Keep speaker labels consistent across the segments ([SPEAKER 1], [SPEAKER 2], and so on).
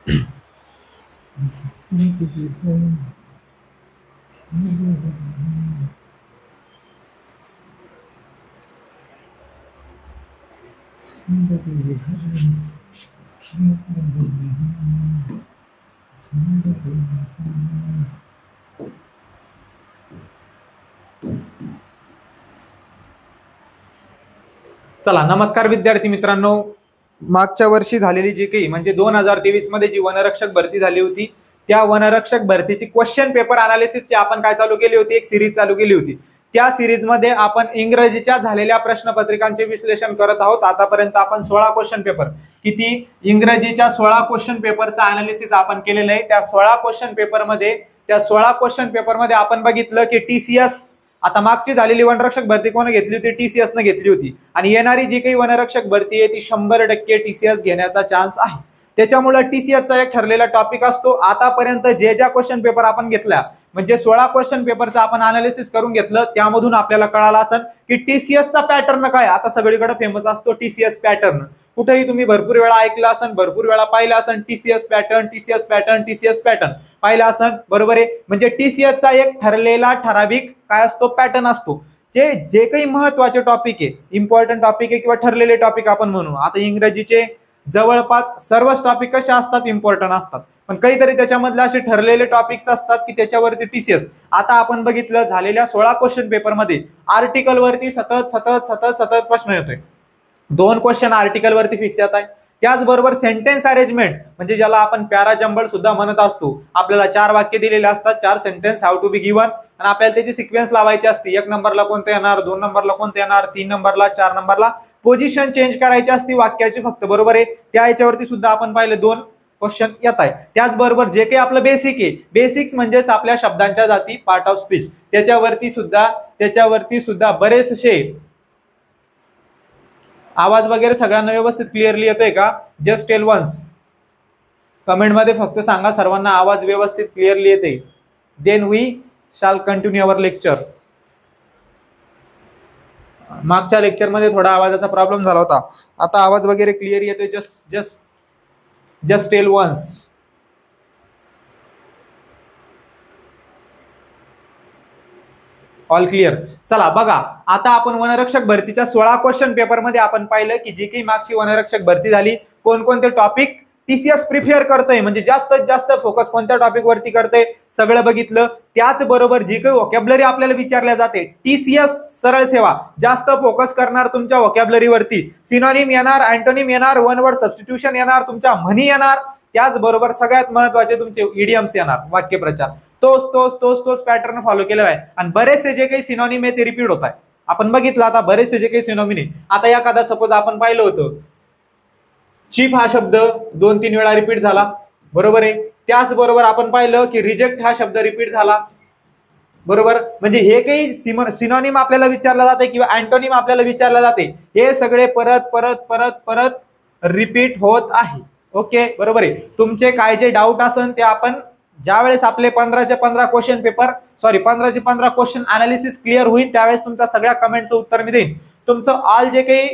[SPEAKER 1] चला, नमस्कार विद्यार्थी मित्रांनो. मागच्या वर्षी झालेली जी काही म्हणजे 2023 मध्ये जी वनरक्षक भरती झाली होती, त्या वनरक्षक भरतीची क्वेश्चन पेपर अनालिसिसची आपण काय चालू केली होती, एक सिरीज चालू केली होती. त्या सिरीज मध्ये आपण इंग्रजीच्या झालेल्या प्रश्नपत्रिकांचे विश्लेषण करत आहोत. आतापर्यंत आपण 16 क्वेश्चन पेपर, किती इंग्रजीच्या 16 क्वेश्चन पेपरचा अनालिसिस आपण केलेलं आहे. त्या 16 क्वेश्चन पेपरमध्ये आपण बघितलं की टीसीएस, आता मागची झालेली वनरक्षक भरती कोण घेतली होती, टीसीएस ने घेतली होती. आणि येणारी जी काही वनरक्षक भरती आहे ती 100% टीसीएस घेण्याचा चान्स आहे. त्याच्यामुळे टीसीएसचा एक ठरलेला टॉपिक असतो. आतापर्यंत जे ज्या क्वेश्चन पेपर आपण घेतला, म्हणजे 16 क्वेश्चन पेपरचा आपण अनालिसिस करून घेतलं, त्यामधून आपल्याला कळालं असेल की टीसीएसचा पॅटर्न काय. आता सगळीकडे फेमस असतो टीसीएस पॅटर्न. कुठेही तुम्ही भरपूर वेळा ऐकलं असेल, भरपूर वेळा पाहिलं असेल, TCS pattern, TCS pattern, TCS pattern पाहिलं असेल, बरोबर आहे. म्हणजे टीसीएसचा एक ठरलेला ठराविक काय असतो, पॅटर्न असतो. जे काही महत्वाचे टॉपिक आहे, इम्पॉर्टंट टॉपिक आहे किंवा ठरलेले टॉपिक आपण म्हणू. आता इंग्रजीचे जवळपास सर्वच टॉपिक कसे असतात, इम्पॉर्टंट असतात, पण काहीतरी त्याच्यामधले असे ठरलेले टॉपिक्स असतात की त्याच्यावरती टीसीएस. आता आपण बघितलं झालेल्या 16 क्वेश्चन पेपरमध्ये आर्टिकल वरती सतत प्रश्न येतोय. 2 क्वेश्चन आर्टिकल वरती फिक्स येत आहे. त्याचबरोबर सेंटेन्स अरेंजमेंट, म्हणजे ज्याला आपण पॅरा जंबल सुद्धा म्हणत असतो. आपल्याला 4 वाक्य दिलेले असतात, 4 sentence have to be given, आणि आपल्याला त्याची सिक्वेन्स लावायची असते. 1 नंबरला कोणतं येणार, 2 नंबरला कोणतं येणार, 3 नंबरला, 4 नंबरला पोझिशन चेंज करायची असते वाक्याची फक्त, बरोबर आहे. त्या याच्यावरती सुद्धा आपण पाहिले 2 क्वेश्चन येत आहे. त्याचबरोबर जे काही आपलं बेसिक आहे, बेसिक्स म्हणजेच आपल्या शब्दांच्या जाती, पार्ट ऑफ स्पीच, त्याच्यावरती सुद्धा बरेचसे आवाज वगैरे सगळ्यांना व्यवस्थित क्लिअरली येतोय का? जस्ट टेल वन्स, कमेंट मध्ये फक्त सांगा सर्वांना आवाज व्यवस्थित क्लिअरली येते. Then we shall continue our lecture. मागच्या लेक्चर मध्ये थोडा आवाजाचा प्रॉब्लेम झाला होता, आता आवाज वगैरे क्लिअर येतोय. Just tell once. All clear. चला बघा, आता आपण वनरक्षक भरतीच्या 16 क्वेश्चन पेपर मध्ये आपण पाहिलं की जी काही मागची वनरक्षक भरती झाली, कोणकोणते टॉपिक टीसीएस प्रिफेअर करतंय, म्हणजे जास्तीत जास्त फोकस कोणत्या टॉपिक वरती करतंय, सगळं बघितलं. त्याचबरोबर जी काही व्होकॅब्युलरी आपल्याला विचारल्या जाते, टीसीएस सरळ सेवा जास्त फोकस करणार तुमच्या व्होकॅब्युलरी वरती. सिनोनिम येणार, अँटोनिम येणार, वन वर्ड सबस्टिट्यूशन येणार, तुमच्या म्हणी येणार, त्याचबरोबर सगळ्यात महत्वाचे तुमचे इडियम्स येणार, वाक्यप्रचार. तोच पॅटर्न फॉलो केला आहे. आणि बरेचसे जे काही सिनोनिम आहे ते रिपीट होत आहे. आपण बघितलं आता बरेचसे जे काही सिनोनिम आहे. आता एखादा सपोज आपण पाहिलं होतं, चीप हा शब्द 2-3 वेळा रिपीट झाला, बरोबर आहे. त्याचबरोबर आपण पाहिलं की रिजेक्ट हा शब्द रिपीट झाला, बरोबर. म्हणजे हे काही सिनोनिम आपल्याला विचारला जाते किंवा अँटोनिम आपल्याला विचारला जाते, हे सगळे परत रिपीट होत आहे. ओके, बरोबर आहे. तुमचे काय जे डाऊट असेल ते आपण ज्यावेळेस आपले 15चे 15 क्वेश्चन अनालिसिस क्लिअर होईल, त्यावेळेस तुमच्या सगळ्या कमेंटचं उत्तर मी देईन. तुमचं ऑल जे काही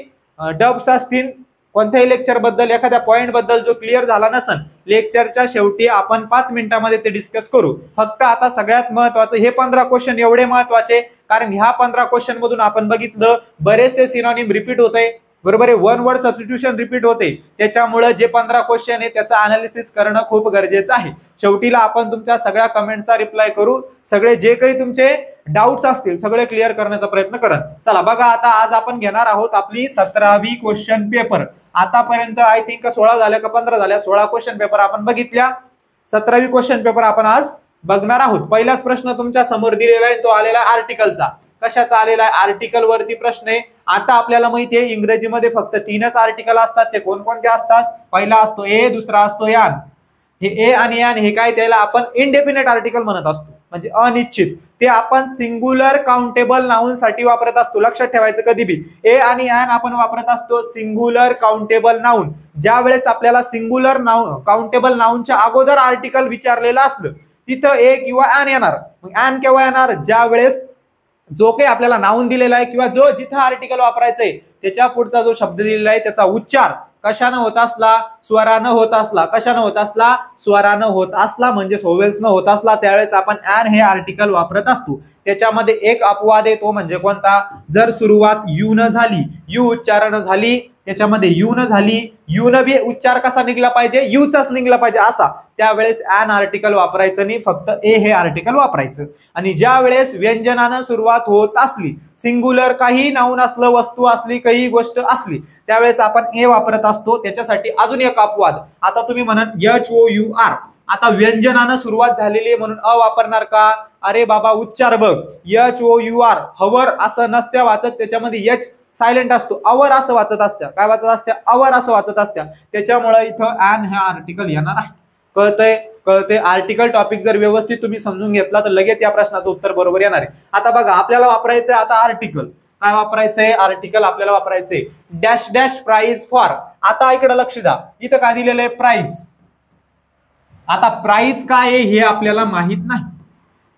[SPEAKER 1] डब्स असतील कोणत्याही लेक्चर बद्दल, एखाद्या पॉइंट बद्दल जो क्लिअर झाला नसेल, लेक्चरच्या शेवटी आपण 5 मिनिटांमध्ये ते डिस्कस करू. फक्त आता सगळ्यात महत्वाचं हे 15 क्वेश्चन एवढे महत्वाचे, कारण ह्या 15 क्वेश्चन मधून आपण बघितलं बरेचसे सिनोनिम रिपीट होते, बरोबर आहे. वन वर्ड सबस्टिट्यूशन रिपीट होते. त्याच्यामुळे जे 15 क्वेश्चन आहे त्याचं अनालिसिस करणं खूप गरजेचं आहे. शेवटीला आपण तुमच्या सगळ्या कमेंटचा रिप्लाय करू, सगळे जे काही तुमचे डाऊट्स असतील सगळे क्लिअर करण्याचा प्रयत्न करा. चला बघा, आता आज आपण घेणार आहोत आपली 17वी क्वेश्चन पेपर. आतापर्यंत आय थिंक 16 झाल्या का 15 झाल्या, 16 क्वेश्चन पेपर आपण बघितल्या. 17वी क्वेश्चन पेपर आपण आज बघणार आहोत. पहिलाच प्रश्न तुमच्या समोर दिलेला आहे, तो आलेला आर्टिकलचा. कशाचा आलेला आहे? आर्टिकल वरती प्रश्न आहे. आता आपल्याला माहिती आहे इंग्रजीमध्ये फक्त 3च आर्टिकल असतात. ते कोणकोणते असतात? पहिला असतो ए, दुसरा असतो यान. हे ए आणि यान हे काय, त्याला आपण इनडेफिनेट आर्टिकल म्हणत असतो, म्हणजे अनिश्चित. ते आपण सिंग्युलर काउंटेबल नाउन साठी वापरत असतो. लक्षात ठेवायचं, कधी बी ए आणि यान आपण वापरत असतो सिंग्युलर काउंटेबल नाउन. ज्या वेळेस आपल्याला सिंग्युलर नाउन काउंटेबल नाउनच्या अगोदर आर्टिकल विचारलेलं असलं तिथं ए किंवा यान येणार. मग यान केव्हा येणार? ज्या वेळेस जो काही आपल्याला नाउन दिलेला आहे किंवा जो जिथं आर्टिकल वापरायचंय त्याच्या पुढचा जो शब्द दिलेला आहे त्याचा उच्चार कशानं होत असला? स्वरानं होत असला. कशानं होत असला? स्वरानं होत असला म्हणजे व्होवेल्सनं होत असला त्यावेळेस आपण ॲन हे आर्टिकल वापरत असतो. त्याच्यामध्ये एक अपवाद आहे तो म्हणजे कोणता? जर सुरुवात यू न झाली, यू उच्चारण झाली, त्याच्यामध्ये यू न झाली, यू न बी उच्चार कसा निघला पाहिजे? यूचाच निघला पाहिजे असा, त्यावेळेस ॲन आर्टिकल वापरायचं नाही, फक्त ए हे आर्टिकल वापरायचं. आणि ज्या वेळेस व्यंजनानं सुरुवात होत असली, सिंग्युलर काही नाऊन असलं, वस्तू असली, काही गोष्ट असली, त्यावेळेस आपण ए वापरत असतो. त्याच्यासाठी अजून एक अपवाद. आता तुम्ही म्हणन HOUR, आता व्यंजनानं सुरुवात झालेली आहे म्हणून अ वापरणार का? अरे बाबा उच्चार बघ, HOUR हवर असं नसत्या वाचत, त्याच्यामध्ये एच सायलेंट असतो, अवर असं वाचत असत्या. काय वाचत असत्या? अवर असं वाचत असत्या. त्याच्यामुळे इथं ॲन हे आर्टिकल येणार आहे. कळतंय? कळते. आर्टिकल टॉपिक जर व्यवस्थित तुम्ही समजून घेतला तर लगेच या प्रश्नाचं उत्तर बरोबर येणार आहे. आता बघा आपल्याला वापरायचंय आता आर्टिकल. काय वापरायचंय? आर्टिकल आपल्याला वापरायचंय. Dash dash prize for. आता इकडे लक्ष द्या, इथं काय दिलेलं आहे? प्राइज. आता प्राइज काय आहे हे आपल्याला माहित नाही,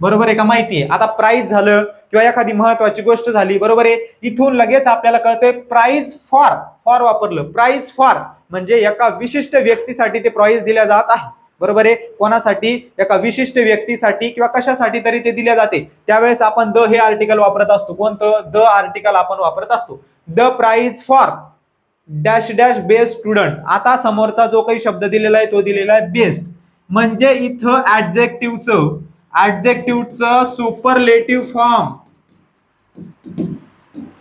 [SPEAKER 1] बरोबर आहे का? माहिती आहे. आता प्राइज झालं किंवा एखादी महत्वाची गोष्ट झाली, बरोबर आहे, इथून लगेच आपल्याला कळतंय प्राइज फॉर. फॉर वापरलं. प्राइज फॉर म्हणजे एका विशिष्ट व्यक्तीसाठी ते प्राइज दिल्या जात आहे, बरोबर आहे. कोणासाठी? एका विशिष्ट व्यक्तीसाठी किंवा कशासाठी तरी ते दिले जाते. त्यावेळेस आपण द हे आर्टिकल वापरत असतो. कोणतं? द आर्टिकल आपण वापरत असतो. The prize for dash dash best student. आता समोरचा जो काही शब्द दिलेला आहे तो दिलेला आहे बेस्ट, म्हणजे इथं ऍडजेक्टिव्हचं सुपरलेटिव्ह फॉर्म.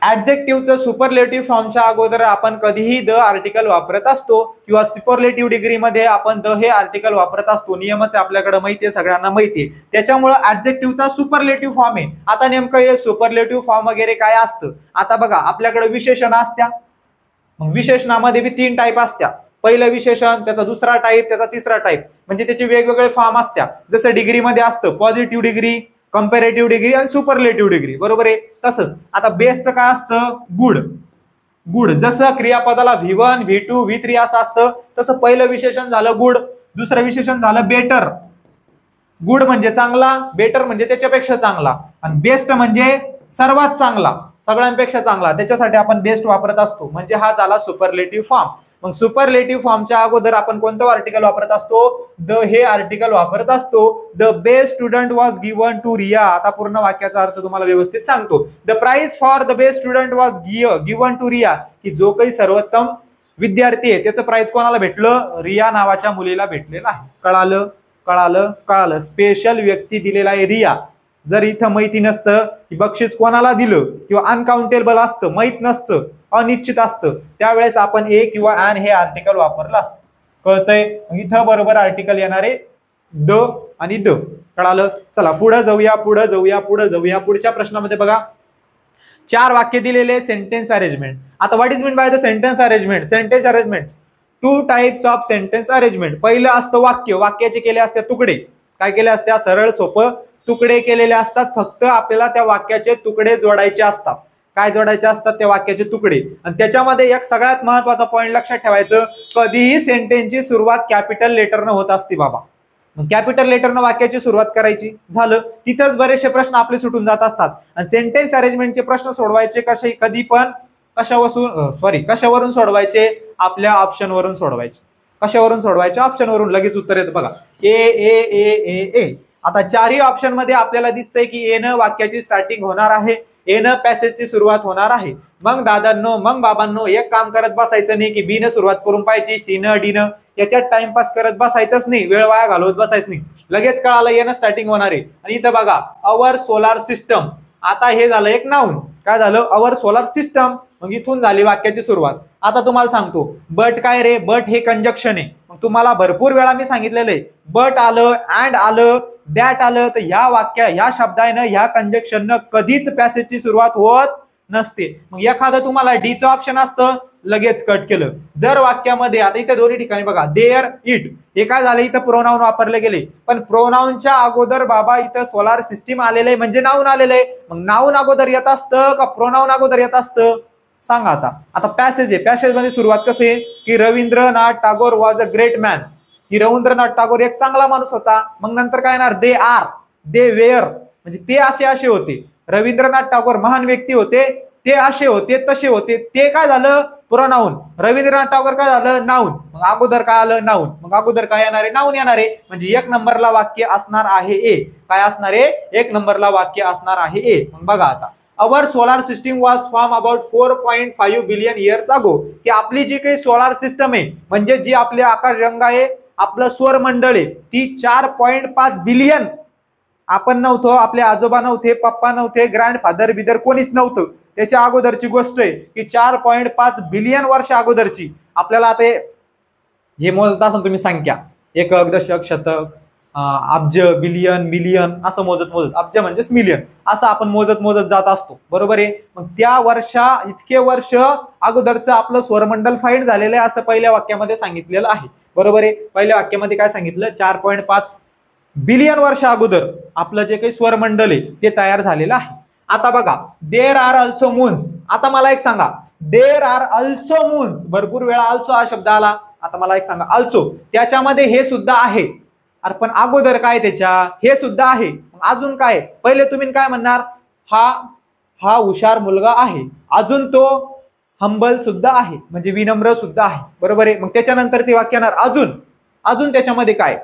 [SPEAKER 1] ऍडजेक्टिव्हचं सुपरलेटिव्ह फॉर्मच्या अगोदर आपण कधीही द आर्टिकल वापरत असतो किंवा सुपरलेटिव्ह डिग्री मध्ये आपण द हे आर्टिकल वापरत असतो. नियमच आपल्याकडे माहिती आहे, सगळ्यांना माहिती आहे. त्याच्यामुळे ऍडजेक्टिव्हचा सुपरलेटिव्ह फॉर्म आहे. आता नेमकं हे सुपरलेटिव्ह फॉर्म वगैरे काय असतं? आता बघा आपल्याकडे विशेषण असत्या, मग विशेषणामध्ये बी 3 टाईप असत्या. पहिलं विशेषण, त्याचा दुसरा टाईप, त्याचा तिसरा टाईप, म्हणजे त्याचे वेगवेगळे फॉर्म असत्या. जसं डिग्रीमध्ये असतं पॉझिटिव्ह डिग्री, कंपॅरेटिव्ह डिग्री आणि सुपरलेटिव्ह डिग्री, बरोबर आहे. तसंच आता बेसचं काय असतं? गुड. गुड. जसं क्रियापदाला V1 V2 V3 असं असतं, तसं पहिलं विशेषण झालं गुड, दुसरं विशेषण झालं बेटर. गुड म्हणजे चांगला, बेटर म्हणजे त्याच्यापेक्षा चांगला, आणि बेस्ट म्हणजे सर्वात चांगला, सगळ्यांपेक्षा चांगला. त्याच्यासाठी आपण बेस्ट वापरत असतो. म्हणजे हा झाला सुपरलेटिव्ह फॉर्म. मग सुपरलेटिव्ह फॉर्मच्या अगोदर आपण कोणतं आर्टिकल वापरत असतो? द हे आर्टिकल वापरत असतो. The best student was given to Riya. आता पूर्ण वाक्याचा अर्थ तुम्हाला व्यवस्थित सांगतो. The prize for the best student was given to Riya, की जो काही सर्वोत्तम विद्यार्थी आहे त्याचं प्राइज कोणाला भेटलं? रिया नावाच्या मुलीला भेटलेलं आहे. कळालं? कळालं? कळालं. स्पेशल व्यक्ती दिलेला आहे रिया. जर इथं माहिती नसतं की बक्षीस कोणाला दिलं किंवा अनकाउंटेबल असतं, माहित नसतं, अनिश्चित असतं, त्यावेळेस आपण ए किंवा ॲन हे आर्टिकल वापरलं असतं. कळतंय? इथं बरोबर आर्टिकल येणारे द आणि द. कळालं? चला पुढे जाऊया, पुढे जाऊया, पुढे जाऊया. पुढच्या प्रश्नामध्ये बघा 4 वाक्य दिलेले, सेंटेन्स अरेंजमेंट. आता what is mean by the sentence arrangement? Sentence arrangement 2 types of sentence arrangement. पहिलं असतं वाक्य. वाक्याचे केले असते तुकडे. काय केले असते? सरळ सोपं तुकडे केलेले असतात. फक्त आपल्याला त्या वाक्याचे तुकडे जोडायचे असतात. काय जोडायचे असतात? त्या वाक्याचे तुकडे. आणि त्याच्यामध्ये एक सगळ्यात महत्वाचा पॉईंट लक्षात ठेवायचं, कधीही सेंटेन्सची सुरुवात कॅपिटल लेटरनं होत असते बाबा. मग कॅपिटल लेटरनं वाक्याची सुरुवात करायची, झालं. तिथंच बरेचसे प्रश्न आपले सुटून जात असतात. आणि सेंटेन्स अरेंजमेंटचे प्रश्न सोडवायचे कधी पण कशावरून सोडवायचे? आपल्या ऑप्शनवरून सोडवायचे. कशावरून सोडवायचे? ऑप्शनवरून. लगेच उत्तर येतं बघा, ए ए ए ए ए. आता 4ही ऑप्शन मध्ये आपल्याला दिसतंय की ए न वाक्याची स्टार्टिंग होणार आहे, ए न पॅसेजची सुरुवात होणार आहे. मग दादांनो, मग बाबांनो, एक काम करत बसायचं नाही की बी न सुरुवात करून पाहिजे, सी न, डी न, याच्यात टाइमपास करत बसायचंच नाही, वेळ वाया घालवत बसायचं नाही. लगेच कळालं ए न स्टार्टिंग होणार आहे. आणि इथं बघा अवर सोलार सिस्टम. आता हे झालं एक नाउन. काय झालं? Our solar system. मग इथून झाली वाक्याची सुरुवात. आता तुम्हाला सांगतो बट काय रे? बट हे कंजक्शन आहे. मग तुम्हाला भरपूर वेळा मी सांगितलेलं आहे, बट आलं, अँड आलं, दॅट आलं, तर ह्या शब्दानं, ह्या कंजक्शननं कधीच पॅसेजची सुरुवात होत नसते. मग एखादं तुम्हाला डीचं ऑप्शन असतं, लगेच कट केलं. जर वाक्यामध्ये आता इथे दोन्ही ठिकाणी बघा देअर, इट, हे काय झालं? इथं प्रोनाउन वापरले गेले. पण प्रोनाउनच्या अगोदर बाबा इथं सोलार सिस्टीम आलेलं आहे, म्हणजे नाउन आलेलं आहे. मग नाउन अगोदर येत असतं का प्रोनाउन अगोदर येत असतं? सांगा. आता पॅसेज आहे. पॅसेज मध्ये सुरुवात कशी आहे की Rabindranath Tagore was a great man, की रवींद्रनाथ टागोर एक चांगला माणूस होता. मग नंतर काय येणार? दे आर, दे वेअर, म्हणजे ते असे होते. रवींद्रनाथ टागोर महान व्यक्ती होते, ते असे होते, तसे होते. ते काय झालं? प्रोनाऊन. रवींद्रनाथ टागोर काय झालं नाऊन, मग अगोदर काय आलं नाऊन, मग अगोदर काय येणार आहे नाऊन येणार आहे. म्हणजे 1 नंबरला वाक्य असणार आहे ए. काय असणार आहे 1 नंबरला वाक्य असणार आहे ए. मग बघा आता our solar system was form about 4.5 billion years ago, की आपली जी काही सोलार सिस्टम आहे म्हणजे जी आपली आकाशगंगा आहे आपलं सौरमंडळ आहे ती 4.5 बिलियन, आपण नव्हतो, आपले आजोबा नव्हते, पप्पा नव्हते, ग्रँडफादर बिदर कोणीच नव्हतं, त्याच्या अगोदरची गोष्ट आहे की 4.5 बिलियन वर्ष अगोदरची. आपल्याला आता हे मोजत असाल तुम्ही संख्या, एकक दशक शतक अब्ज बिलियन मिलियन असं मोजत मोजत, अब्ज म्हणजेच मिलियन, असं आपण मोजत मोजत जात असतो बरोबर आहे. मग त्या वर्षा इतके वर्ष अगोदरचं आपलं सौरमंडल फाईंड झालेलं आहे असं पहिल्या वाक्यामध्ये सांगितलेलं आहे बरोबर आहे. पहिल्या वाक्यामध्ये काय सांगितलं 4.5 बिलियन वर्ष अगोदर आपलं जे काही सौरमंडल आहे ते तयार झालेलं आहे. आता बघा देर आर अल्सो मून्स. आता मला एक सांगा देर आर अल्सो मून्स, भरपूर वेळा अल्सो हा शब्द आला. आता मला एक सांगा अल्सो त्याच्यामध्ये हे सुद्धा आहे, अरे पण अगोदर काय त्याच्या हे सुद्धा आहे, अजून काय पहिले तुम्ही काय म्हणणार हा हुशार मुलगा आहे, अजून तो हंबल सुद्धा आहे म्हणजे विनम्र सुद्धा आहे बरोबर आहे. मग त्याच्यानंतर ते वाक्य येणार अजून त्याच्यामध्ये काय,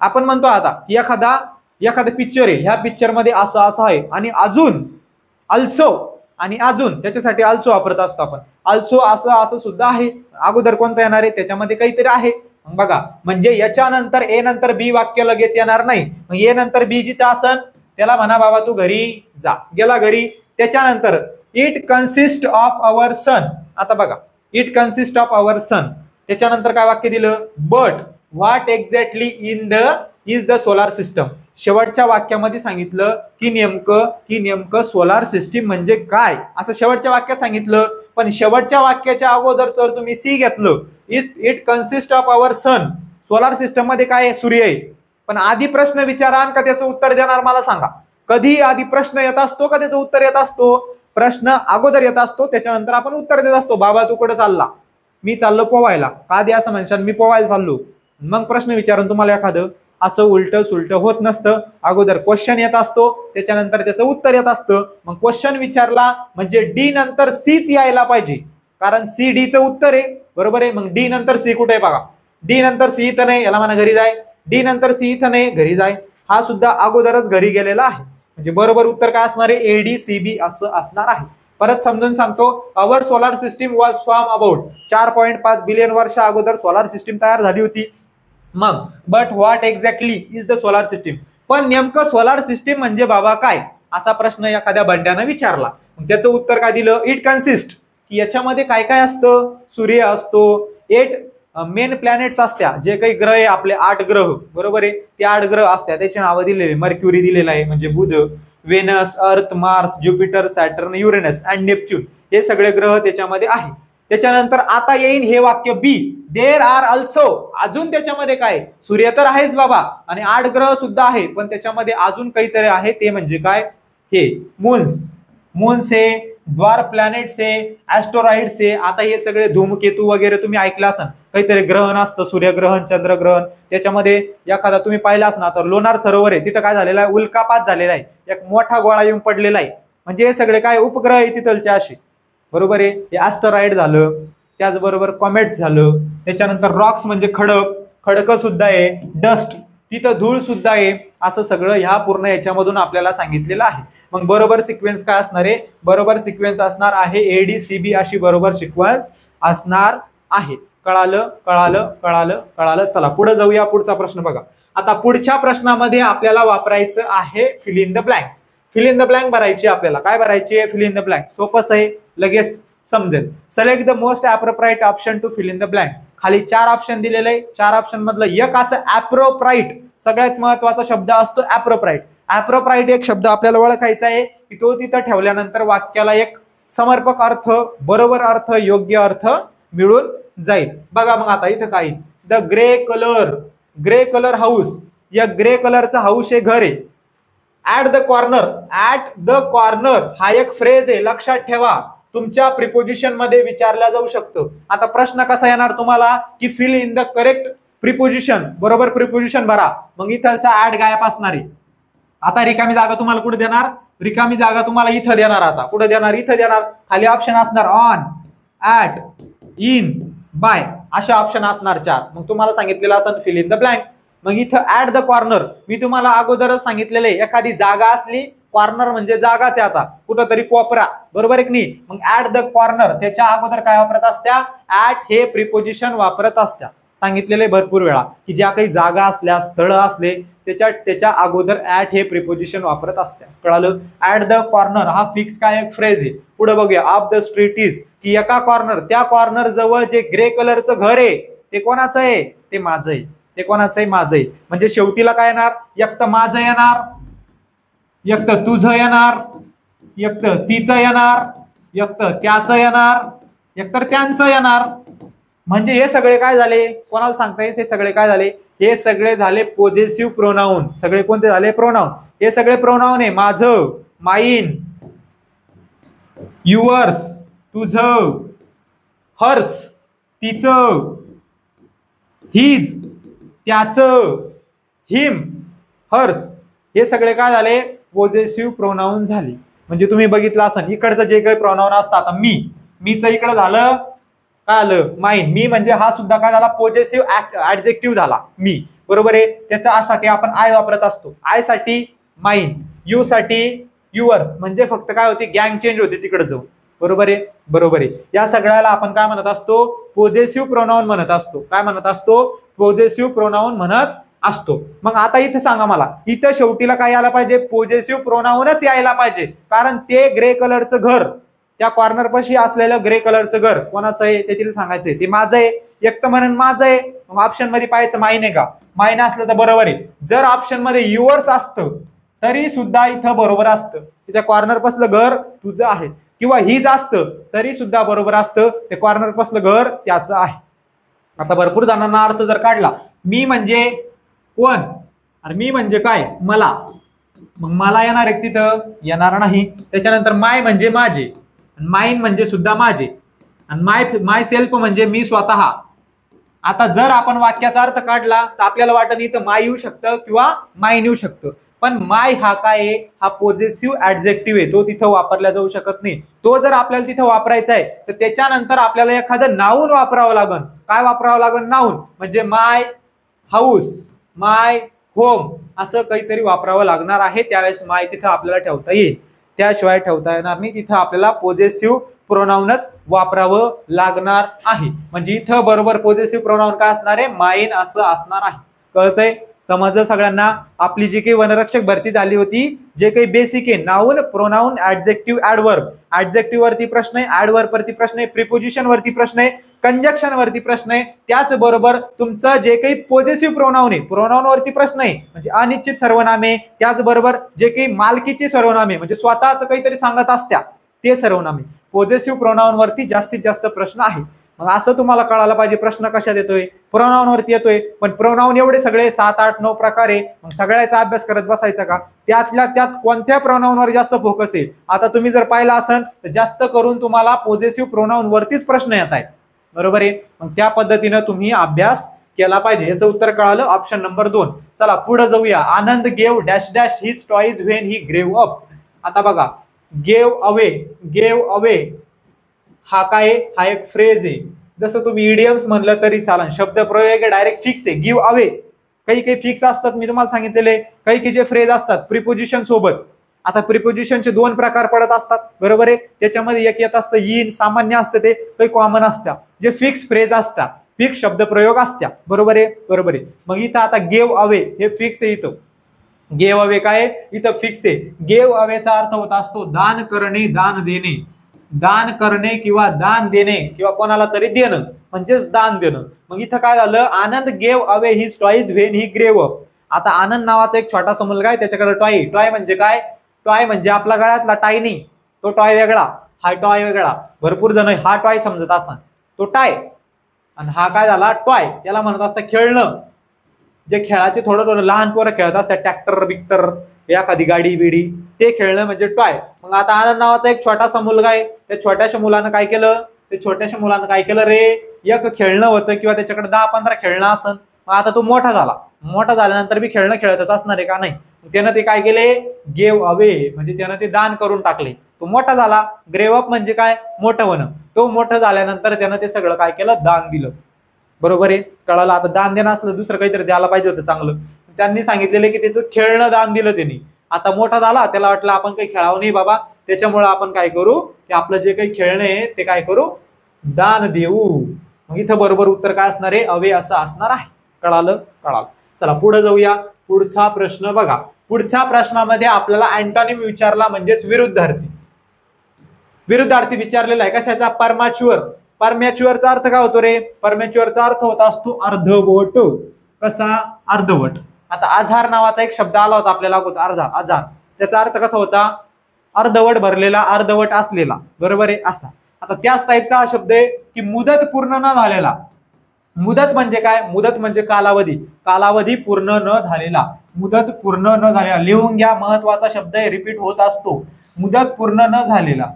[SPEAKER 1] आपण म्हणतो आता की एखादा पिक्चर आहे, ह्या पिक्चर मध्ये असं असं आहे आणि अजून अल्सो आणि अजून त्याच्यासाठी अल्सो वापरत असतो आपण. अल्सो असं सुद्धा आहे, अगोदर कोणतं येणार आहे त्याच्यामध्ये काहीतरी आहे. मग बघा म्हणजे याच्यानंतर ए नंतर बी वाक्य लगेच येणार नाही. मग ए नंतर बी जिथं असन त्याला म्हणा बाबा तू घरी जा, गेला घरी. त्याच्यानंतर इट कन्सिस्ट ऑफ अवर सन. आता बघा इट कन्सिस्ट ऑफ अवर सन, त्याच्यानंतर काय वाक्य दिलं but what exactly is the solar system. शेवटच्या वाक्यामध्ये सांगितलं की नेमकं सोलार सिस्टीम म्हणजे काय असं शेवटच्या वाक्यात सांगितलं. पण शेवटच्या वाक्याच्या अगोदर तर तुम्ही सी घेतलं it consist of our sun, solar system मध्ये काय सूर्य आहे. पण आधी प्रश्न विचारान का त्याचं उत्तर देणार मला सांगा. कधी आधी प्रश्न येत असतो का त्याचं उत्तर येत असतो. प्रश्न अगोदर येत असतो त्याच्यानंतर आपण उत्तर देत असतो. बाबा तू कुठे चालला, मी चाललो पोवायला. का दे असं म्हणशाल मी पोवायला चाललो, मग प्रश्न विचारून तुम्हाला एखादं असं उलट सुलट होत नसतं. अगोदर क्वेश्चन येत असतो त्याच्यानंतर त्याचं उत्तर येत असतं. मग क्वेश्चन विचारला म्हणजे डी नंतर सीच यायला पाहिजे, कारण सी डी चं उत्तर आहे बरोबर आहे. मग डी नंतर सी कुठे आहे बघा, डी नंतर सी इथं नाही, याला म्हणा घरी जाय. डी नंतर सी इथं नाही, घरी जाय. हा सुद्धा अगोदरच घरी गेलेला आहे म्हणजे बरोबर उत्तर काय असणार आहे ADCB असं असणार आहे. परत समजून सांगतो our solar system was form about 4.5 billion वर्ष अगोदर सोलार सिस्टीम तयार झाली होती. मग but what exactly is the solar system, पण नेमकं सोलार सिस्टीम म्हणजे बाबा काय असा प्रश्न एखाद्या बंड्यानं विचारला. मग त्याचं उत्तर काय दिलं इट कन्सिस्ट, की याच्यामध्ये काय काय असतं. सूर्य असतो, 8 मेन प्लॅनेट्स असत्या, जे काही ग्रह आहे आपले 8 ग्रह बरोबर आहे. ते 8 ग्रह असत्या त्याची नावं दिलेली. मर्क्युरी दिलेला आहे म्हणजे बुध, व्हेनस, अर्थ, Mars, Jupiter, Saturn, Uranus and Neptune हे सगळे ग्रह त्याच्यामध्ये आहे. त्याच्यानंतर आता येईन हे वाक्य बी देर आर अल्सो, अजून त्याच्यामध्ये काय सूर्य तर आहेच बाबा आणि 8 ग्रह सुद्धा आहे, पण त्याच्यामध्ये अजून काहीतरी आहे ते म्हणजे काय हे मून्स हे द्वार प्लॅनेट्स आहे, ऍस्ट्रॉइड्स आहे. आता हे सगळे धूमकेतू वगैरे तुम्ही ऐकलं असाल, काहीतरी ग्रहण असतं सूर्यग्रहण चंद्रग्रहण. त्याच्यामध्ये एखादा तुम्ही पाहिला असणार तर लोणार सरोवर आहे तिथं काय झालेलं आहे उल्कापात झालेला आहे, एक मोठा गोळा येऊन पडलेला आहे. म्हणजे हे सगळे काय उपग्रह आहे तिथलचे असे बरोबर आहे. हे ऍस्ट्रॉइड झालं, त्याचबरोबर कॉमेट्स झालं. त्याच्यानंतर रॉक्स म्हणजे खडक सुद्धा आहे, डस्ट तिथं धूळ सुद्धा आहे. असं सगळं ह्या पूर्ण याच्यामधून आपल्याला सांगितलेलं आहे. मग बरोबर सिक्वेन्स काय असणार आहे, बरोबर सिक्वेन्स असणार आहे ADCB अशी बरोबर सिक्वेन्स असणार आहे. कळालं. चला पुढे जाऊया. पुढचा प्रश्न बघा. आता पुढच्या प्रश्नामध्ये आपल्याला वापरायचं आहे fill in the blank. Fill in the blank भरायची आपल्याला. काय भरायची आहे फिल इन द ब्लँक, सोपंच आहे लगेच समजेल. Select the most appropriate option to fill in the blank. खाली 4 ऑप्शन दिलेले आहे, 4 ऑप्शन मधलं एक असं अप्रोप्राइट, सगळ्यात महत्वाचा शब्द असतो अप्रोप्राइट. अप्रोप्राइट एक शब्द आपल्याला ओळखायचा आहे की तो तिथं ठेवल्यानंतर वाक्याला एक समर्पक अर्थ, बरोबर अर्थ, योग्य अर्थ मिळून जाईल. बघा मग आता इथं काय द ग्रे कलर हाऊस, या ग्रे कलरचा हाऊस हे घर आहे. ऍट द कॉर्नर हा एक फ्रेज आहे, लक्षात ठेवा. तुमच्या प्रिपोजिशन मध्ये विचारला जाऊ शकतो. आता प्रश्न कसा येणार तुम्हाला की fill in the correct preposition, बरोबर प्रिपोजिशन भरा. मग इथलचा ऍट गायब असणार आहे. आता रिकामी जागा तुम्हाला कुठे देणार, रिकामी जागा तुम्हाला इथं देणार. आता कुठे देणार, इथं देणार. खाली ऑप्शन असणार ऑन, ऍट, इन, बाय असे ऑप्शन असणार 4. मग तुम्हाला सांगितलेलं असं फिल इन द ब्लँक. मग इथं ऍट द कॉर्नर मी तुम्हाला अगोदरच सांगितलेलं आहे, एखादी जागा असली, कॉर्नर म्हणजे जागाच आहे, आता कुठंतरी कोपरा, बरोबर आहे की नाही. मग ऍट द कॉर्नर त्याच्या अगोदर काय वापरत असत्या, ऍट हे प्रिपोजिशन वापरत असत्या. सांगितलेले भरपूर वेळा की ज्या काही जागा असल्या, स्थळ असले, त्याच्या अगोदर ऍट हे प्रिपोजिशन वापरत असत्या. कळालं. ऍट द कॉर्नर हा फिक्स काय एक फ्रेज आहे. पुढे बघूया. ऑफ द स्ट्रीट इज, की एका कॉर्नर, त्या कॉर्नर जवळ जे ग्रे कलरचं घर आहे ते कोणाचं आहे, ते माझं आहे. ते कोणाचं आहे, माझं आहे. म्हणजे शेवटीला काय येणार, एक तर माझं येणार, एक तर तुझं येणार, एक तर तिचं येणार, एक तर त्याचं येणार, एक तर त्यांचं येणार. म्हणजे हे सगळे काय झाले, कोणाला सांगता येईल, हे सगळे काय झाले, हे सगळे झाले पोजेसिव्ह प्रोनाउन. सगळे कोणते झाले, प्रोनाउन. हे सगळे प्रोनाउन आहे. माझं, माइन, युअर्स तुझं, हर्स तिचं, हिज त्याचं, हिम हर्स, हे सगळे काय झाले, पोजेसिव्ह प्रोनाउन झाले. म्हणजे तुम्ही बघितलं असं, इकडचं जे काही प्रोनाउन असतात, मीचं इकडं झालं काय आलं, माइन. मी म्हणजे हा सुद्धा काय झाला, पोजेसिव्ह ऍडजेक्टिव्ह झाला मी, बरोबर आहे. त्याच्यासाठी आपण आय वापरत असतो. आय साठी माइन, यू साठी युअर्स. म्हणजे फक्त काय होती, गँग चेंज होती तिकडे जाऊन, बरोबर आहे, बरोबर आहे. या सगळ्याला आपण काय म्हणत असतो, पोजेसिव्ह प्रोनाउन म्हणत असतो. काय म्हणत असतो, पोजेसिव्ह प्रोनाउन म्हणत असतो. मग आता इथे सांगा मला, इथं शेवटीला काय यायला पाहिजे, पोजेसिव्ह प्रोनाउनच यायला पाहिजे. कारण ते ग्रे कलरचं घर, त्या कॉर्नर पाशी असलेलं ग्रे कलरचं घर कोणाचं आहे ते तिला सांगायचंय, ते माझं आहे. एक तर म्हणून माझं आहे. मग ऑप्शन मध्ये पाहायचं माइन आहे का, माइन असलं तर बरोबर आहे. जर ऑप्शन मध्ये युअर्स असतं तरी सुद्धा इथं बरोबर असतं, त्या कॉर्नर पासलं घर तुझं आहे. किंवा हिज असतं तरी सुद्धा बरोबर असतं, ते कॉर्नर पासलं घर त्याचं आहे. आता भरपूर जणांना अर्थ जर काढला, मी म्हणजे कोण आणि मी म्हणजे काय, मला, मग मला येणार आहे तिथं, येणार नाही. त्याच्यानंतर माय म्हणजे माझे, माइन म्हणजे सुद्धा माझे, आणि माय सेल्फ म्हणजे मी स्वतः. आता जर आपण वाक्याचा अर्थ काढला तर आपल्याला वाटत इथं माय येऊ शकतं किंवा माइन येऊ शकतं. पण माय हा काय आहे, हा पोजेसिव्ह ऍडजेक्टिव्ह आहे, तो तिथं वापरला जाऊ शकत नाही. तो जर आपल्याला तिथं वापरायचा आहे तर त्याच्यानंतर आपल्याला एखादं नाऊन वापरावं लागेल. काय वापरावं लागेल, नाऊन. म्हणजे माय हाऊस, माय होम असं काहीतरी वापरावं लागणार आहे. त्यावेळेस माय तिथं आपल्याला ठेवता येईल, त्याशिवाय ठेवता येणार नाही. तिथं आपल्याला पोजेसिव्ह प्रोनाउनच वापरावं लागणार आहे. म्हणजे इथं बरोबर पोजेसिव्ह प्रोनाउन काय असणार आहे, माइन असं असणार आहे. कळतंय, समजलं सगळ्यांना. आपली जी काही वनरक्षक भरती झाली होती, जे काही बेसिक आहे, noun, pronoun, adjective, adverb. Adjective वरती प्रश्न आहे, ऍडवर्ब वरती प्रश्न आहे, प्रिपोजिशन वरती प्रश्न आहे, कंजक्शन वरती प्रश्न आहे. त्याचबरोबर तुमचं जे काही पोजेसिव्ह प्रोनाउन आहे, प्रोनाउन वरती प्रश्न आहे, म्हणजे अनिश्चित सर्वनामे. त्याचबरोबर जे काही मालकीची सर्वनामे, म्हणजे स्वतःच काहीतरी सांगत असत्या ते सर्वनामे. पोजेसिव्ह प्रोनाउन वरती जास्तीत जास्त प्रश्न आहे. मग असं तुम्हाला कळायला पाहिजे प्रश्न कशात येतोय, प्रोनाउन वरती येतोय. पण प्रोनाउन एवढे सगळे 7, 8, 9 प्रकार आहे. मग सगळ्याचा अभ्यास करत बसायचा का, त्यातल्या त्यात कोणत्या प्रोनाउन वर जास्त फोकस आहे. आता तुम्ही जर पाहिलं असेल तर जास्त करून तुम्हाला पोजेसिव्ह प्रोनाउन वरतीच प्रश्न येत आहेत, बरोबर आहे. मग त्या पद्धतीनं तुम्ही अभ्यास केला पाहिजे. याचं उत्तर कळालं, ऑप्शन नंबर 2. चला पुढे जाऊया. Anand gave dash dash his toys when he grew up. आता बघा, गेव अवे हा काय, हा एक फ्रेज आहे. जसं तुम्ही इडियम्स म्हणलं तरी चालेल. शब्द प्रयोग डायरेक्ट फिक्स आहे, गिव्ह अवे. काही फिक्स असतात, मी तुम्हाला सांगितलेले. काही जे फ्रेज असतात प्रिपोजिशन सोबत. आता प्रिपोजिशनचे 2 प्रकार पडत असतात, बरोबर आहे. त्याच्यामध्ये एक येत असतं इन, सामान्य असतं ते, काही कॉमन असतात. जे फिक्स फ्रेज असतात, फिक्स शब्द प्रयोग असतात, बरोबर आहे, बरोबर आहे. मग इथं आता गेव अवे हे फिक्स आहे. इथं गेव अवे काय, इथं फिक्स आहे. गेव अवेचा अर्थ होत असतो दान करणे, दान देणे. दान करणे किंवा दान देणे किंवा कोणाला तरी देणं म्हणजेच दान देणं. मग इथं काय झालं, Anand gave away his toys when he grew up. आता आनंद नावाचा एक छोटासा मुलगा आहे, त्याच्याकडे टॉय. टॉय म्हणजे काय, टॉय म्हणजे आपला गळ्यातला टाय नाही, तो टॉय वेगळा, हा टॉय वेगळा. भरपूर जण हा टॉय समजत असतात, तो टाय. आणि हा काय झाला, टॉय. याला म्हणत असतं खेळणं. जे खेळाचे थोडं लहान पोरं खेळत असतात, ट्रॅक्टर बिक्टर, एखादी गाडी बिडी, ते खेळणं म्हणजे टॉय. मग आता आनंद नावाचा एक छोटासा मुलगा आहे, त्या छोट्याशा मुलानं काय केलं, रे, एक खेळणं होतं किंवा त्याच्याकडे 10-15 खेळणं असन. मग आता तो मोठा झाल्यानंतर बी खेळणं खेळतच असणार आहे का नाही. त्यानं ते काय केले, गेव अवे म्हणजे त्यानं ते दान करून टाकले. तो मोठा झाला. ग्रेव अप म्हणजे काय, मोठं होणं. तो मोठं झाल्यानंतर त्यानं ते सगळं काय केलं, दान दिलं. बरोबर आहे, कळालं. आता दान देणं असलं दुसरं काहीतरी द्यायला पाहिजे होतं चांगलं. त्यांनी सांगितलेलं की त्याचं खेळणं दान दिलं त्यांनी. आता मोठा झाला, त्याला वाटलं आपण काही खेळावं नाही बाबा, त्याच्यामुळे आपण काय करू, की आपलं जे काही खेळणं आहे ते काय करू, दान देऊ. मग इथं बरोबर उत्तर काय असणार आहे, अवे असं असणार आहे. कळालं. चला पुढे जाऊया. पुढचा प्रश्न बघा. पुढच्या प्रश्नामध्ये आपल्याला अँटोनिम विचारला, म्हणजेच विरुद्धार्थी विचारलेला आहे. कशाचा, परमॅच्युअर. परमॅच्युअरचा अर्थ काय होतो रे, परमॅच्युअरचा अर्थ होत असतो अर्धवट. कसा, अर्धवट. आता आझार नावाचा एक शब्द आला होता आपल्याला आझार. त्याचा अर्थ कसा होता, अर्धवट भरलेला, अर्धवट असलेला. बरोबर आहे, असा. आता त्याच टाईपचा हा शब्द आहे की मुदत पूर्ण न झालेला. मुदत म्हणजे काय, मुदत म्हणजे कालावधी. कालावधी पूर्ण न झालेला, मुदत पूर्ण न झालेला. लिहून घ्या, महत्वाचा शब्द आहे, रिपीट होत असतो. मुदत पूर्ण न झालेला,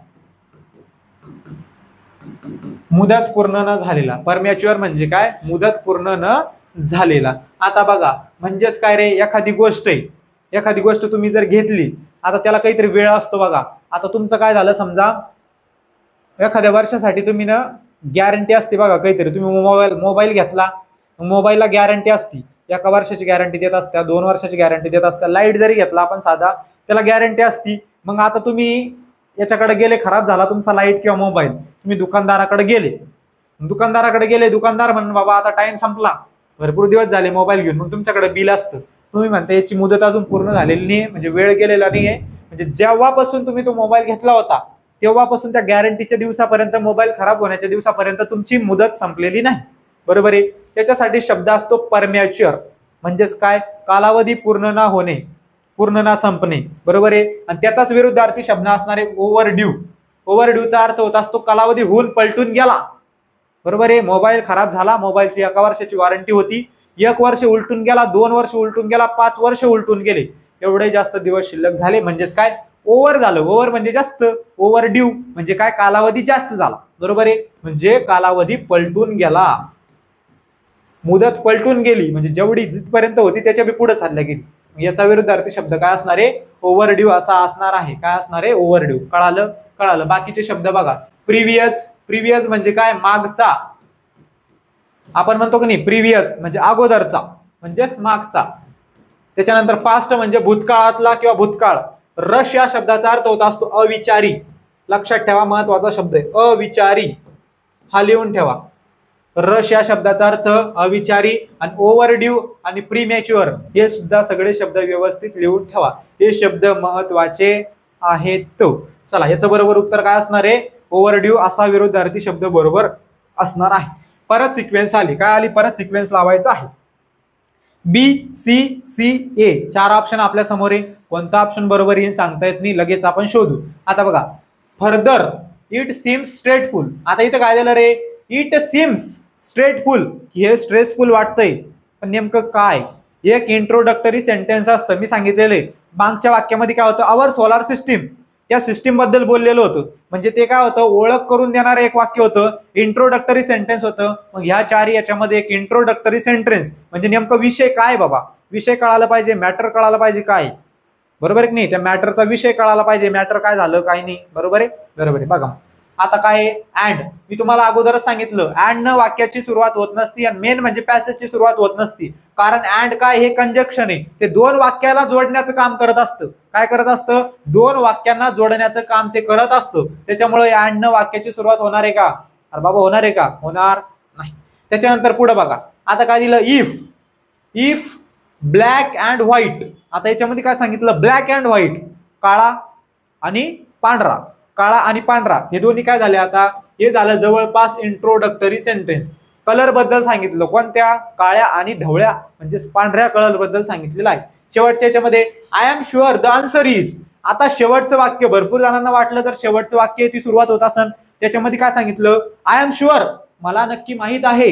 [SPEAKER 1] मुदत पूर्ण न झालेला. परमॅच्युअर म्हणजे काय, मुदत पूर्ण न झालेला. आता बघा, म्हणजेच काय रे, एखादी गोष्ट आहे, एखादी गोष्ट तुम्ही जर घेतली, आता त्याला काहीतरी वेळ असतो बघा. आता तुमचं काय झालं, समजा एखाद्या वर्षासाठी तुम्ही ना गॅरंटी असते बघा, काहीतरी तुम्ही मोबाईल घेतला, मोबाईलला गॅरंटी असती. 1 वर्षाची गॅरंटी देत असत्या, 2 वर्षाची गॅरंटी देत असत्या. लाईट जरी घेतला आपण साधा, त्याला गॅरंटी असती. मग आता तुम्ही याच्याकडे गेले, खराब झाला तुमचा लाईट किंवा मोबाईल, तुम्ही दुकानदाराकडे गेले, दुकानदार म्हणून बाबा आता टाइम संपला, भरपूर दिवस झाले मोबाईल घेऊन. मग तुमच्याकडे बिल असतं, तुम्ही म्हणता याची मुदत अजून पूर्ण झालेली नाही, म्हणजे वेळ गेलेला नाहीये. म्हणजे जेव्हापासून तुम्ही तो मोबाईल घेतला होता तेव्हापासून त्या गॅरंटीच्या दिवसापर्यंत, मोबाईल खराब होण्याच्या दिवसापर्यंत तुमची मुदत संपलेली नाही. बरोबर आहे. त्याच्यासाठी शब्द असतो परमॅच्युअर. म्हणजेच काय, कालावधी पूर्ण न होणे, पूर्ण न संपणे. बरोबर आहे. आणि त्याचाच विरुद्धार्थी शब्द असणार आहे ओव्हरड्यू. ओव्हरड्यूचा अर्थ होत असतो कालावधी होऊन पलटून गेला. बरोबर आहे. मोबाईल खराब झाला, मोबाईलची 1 वर्षाची वॉरंटी होती, 1 वर्ष उलटून गेला, 2 वर्ष उलटून गेला, 5 वर्ष उलटून गेले, एवढे जास्त दिवस शिल्लक झाले. म्हणजेच काय, ओव्हर झालं. ओव्हर म्हणजे जास्त, ओव्हरड्यू म्हणजे काय, कालावधी जास्त झाला. बरोबर आहे. म्हणजे कालावधी पलटून गेला, मुदत पलटून गेली, म्हणजे जेवढी जिथपर्यंत होती त्याच्या पुढे चालल्या गेली. याचा विरुद्धार्थी शब्द काय असणार आहे, ओव्हरड्यू असा असणार आहे. काय असणार आहे, ओव्हरड्यू. कळालं. बाकीचे शब्द बघा. प्रिव्हियस म्हणजे काय, मागचा. आपण म्हणतो की नाही, प्रिव्हियस म्हणजे अगोदरचा, म्हणजेच मागचा. त्याच्यानंतर पास्ट म्हणजे भूतकाळातला किंवा भूतकाळ. रश या शब्दाचा अर्थ होत असतो अविचारी. लक्षात ठेवा, महत्वाचा शब्द आहे अविचारी, हा लिहून ठेवा. रश या शब्दाचा अर्थ अविचारी. आणि ओव्हरड्यू आणि प्रीमॅच्युअर हे सुद्धा सगळे शब्द व्यवस्थित लिहून ठेवा, हे शब्द महत्वाचे आहेत. चला, याचं बरोबर उत्तर काय असणार आहे, ओव्हरड्यू असा विरुद्धार्थी शब्द बरोबर असणार आहे. परत सिक्वेन्स आली, काय आली, परत सिक्वेन्स लावायचा आहे. BCCA 4 ऑप्शन आपल्या समोर आहे. कोणता ऑप्शन बरोबर येईल सांगता येत नाही, लगेच आपण शोधू. आता बघा, फर्दर इट सीम्स स्ट्रेटफुल. आता इथं काय झालं रे, इट सीम्स स्ट्रेटफुल, हे स्ट्रेसफुल वाटतंय, पण नेमकं काय. एक इंट्रोडक्टरी सेंटेन्स असतं, मी सांगितलेलं मागच्या वाक्यामध्ये काय होतं, आवर सोलार सिस्टीम, त्या सिस्टीम बद्दल बोललेलं होतं. म्हणजे ते काय होतं, ओळख करून देणारं एक वाक्य होतं, इंट्रोडक्टरी सेंटेन्स होतं. मग ह्या 4 याच्यामध्ये एक इंट्रोडक्टरी सेंटेन्स म्हणजे नेमकं विषय काय बाबा, विषय कळायला पाहिजे, मॅटर कळायला पाहिजे काय. बरोबर आहे की नाही, त्या मॅटरचा विषय कळायला पाहिजे, मॅटर काय झालं काय नाही. बरोबर आहे. बघा आता काय, अँड. मी तुम्हाला अगोदरच सांगितलं, अँड न वाक्याची सुरुवात होत नसती आणि मेन म्हणजे पॅसेजची सुरुवात होत नसती. कारण अँड काय, हे कंजक्शन आहे, ते 2 वाक्याला जोडण्याचं काम करत असतं. काय करत असतं, 2 वाक्यांना जोडण्याचं काम ते करत असतं. त्याच्यामुळे अँड न वाक्याची सुरुवात होणार आहे का, अरे बाबा होणार आहे का, होणार नाही. त्याच्यानंतर पुढे बघा, आता काय दिलं, इफ ब्लॅक अँड व्हाईट. आता याच्यामध्ये काय सांगितलं, ब्लॅक अँड व्हाईट, काळा आणि पांढरा. काळा आणि पांढरा हे दोन्ही काय झाले, आता हे झालं जवळपास इंट्रोडक्टरी सेंटेन्स. कलर बद्दल सांगितलं, कोणत्या, काळ्या आणि ढवळ्या म्हणजे पांढऱ्या कलर बद्दल सांगितलेलं आहे. शेवटच्या याच्यामध्ये I am sure the answer is. आता शेवटचं वाक्य, भरपूर जणांना वाटलं जर शेवटचं वाक्य ती सुरुवात होत असेल, त्याच्यामध्ये काय सांगितलं, आय एम शुअर, मला नक्की माहित आहे,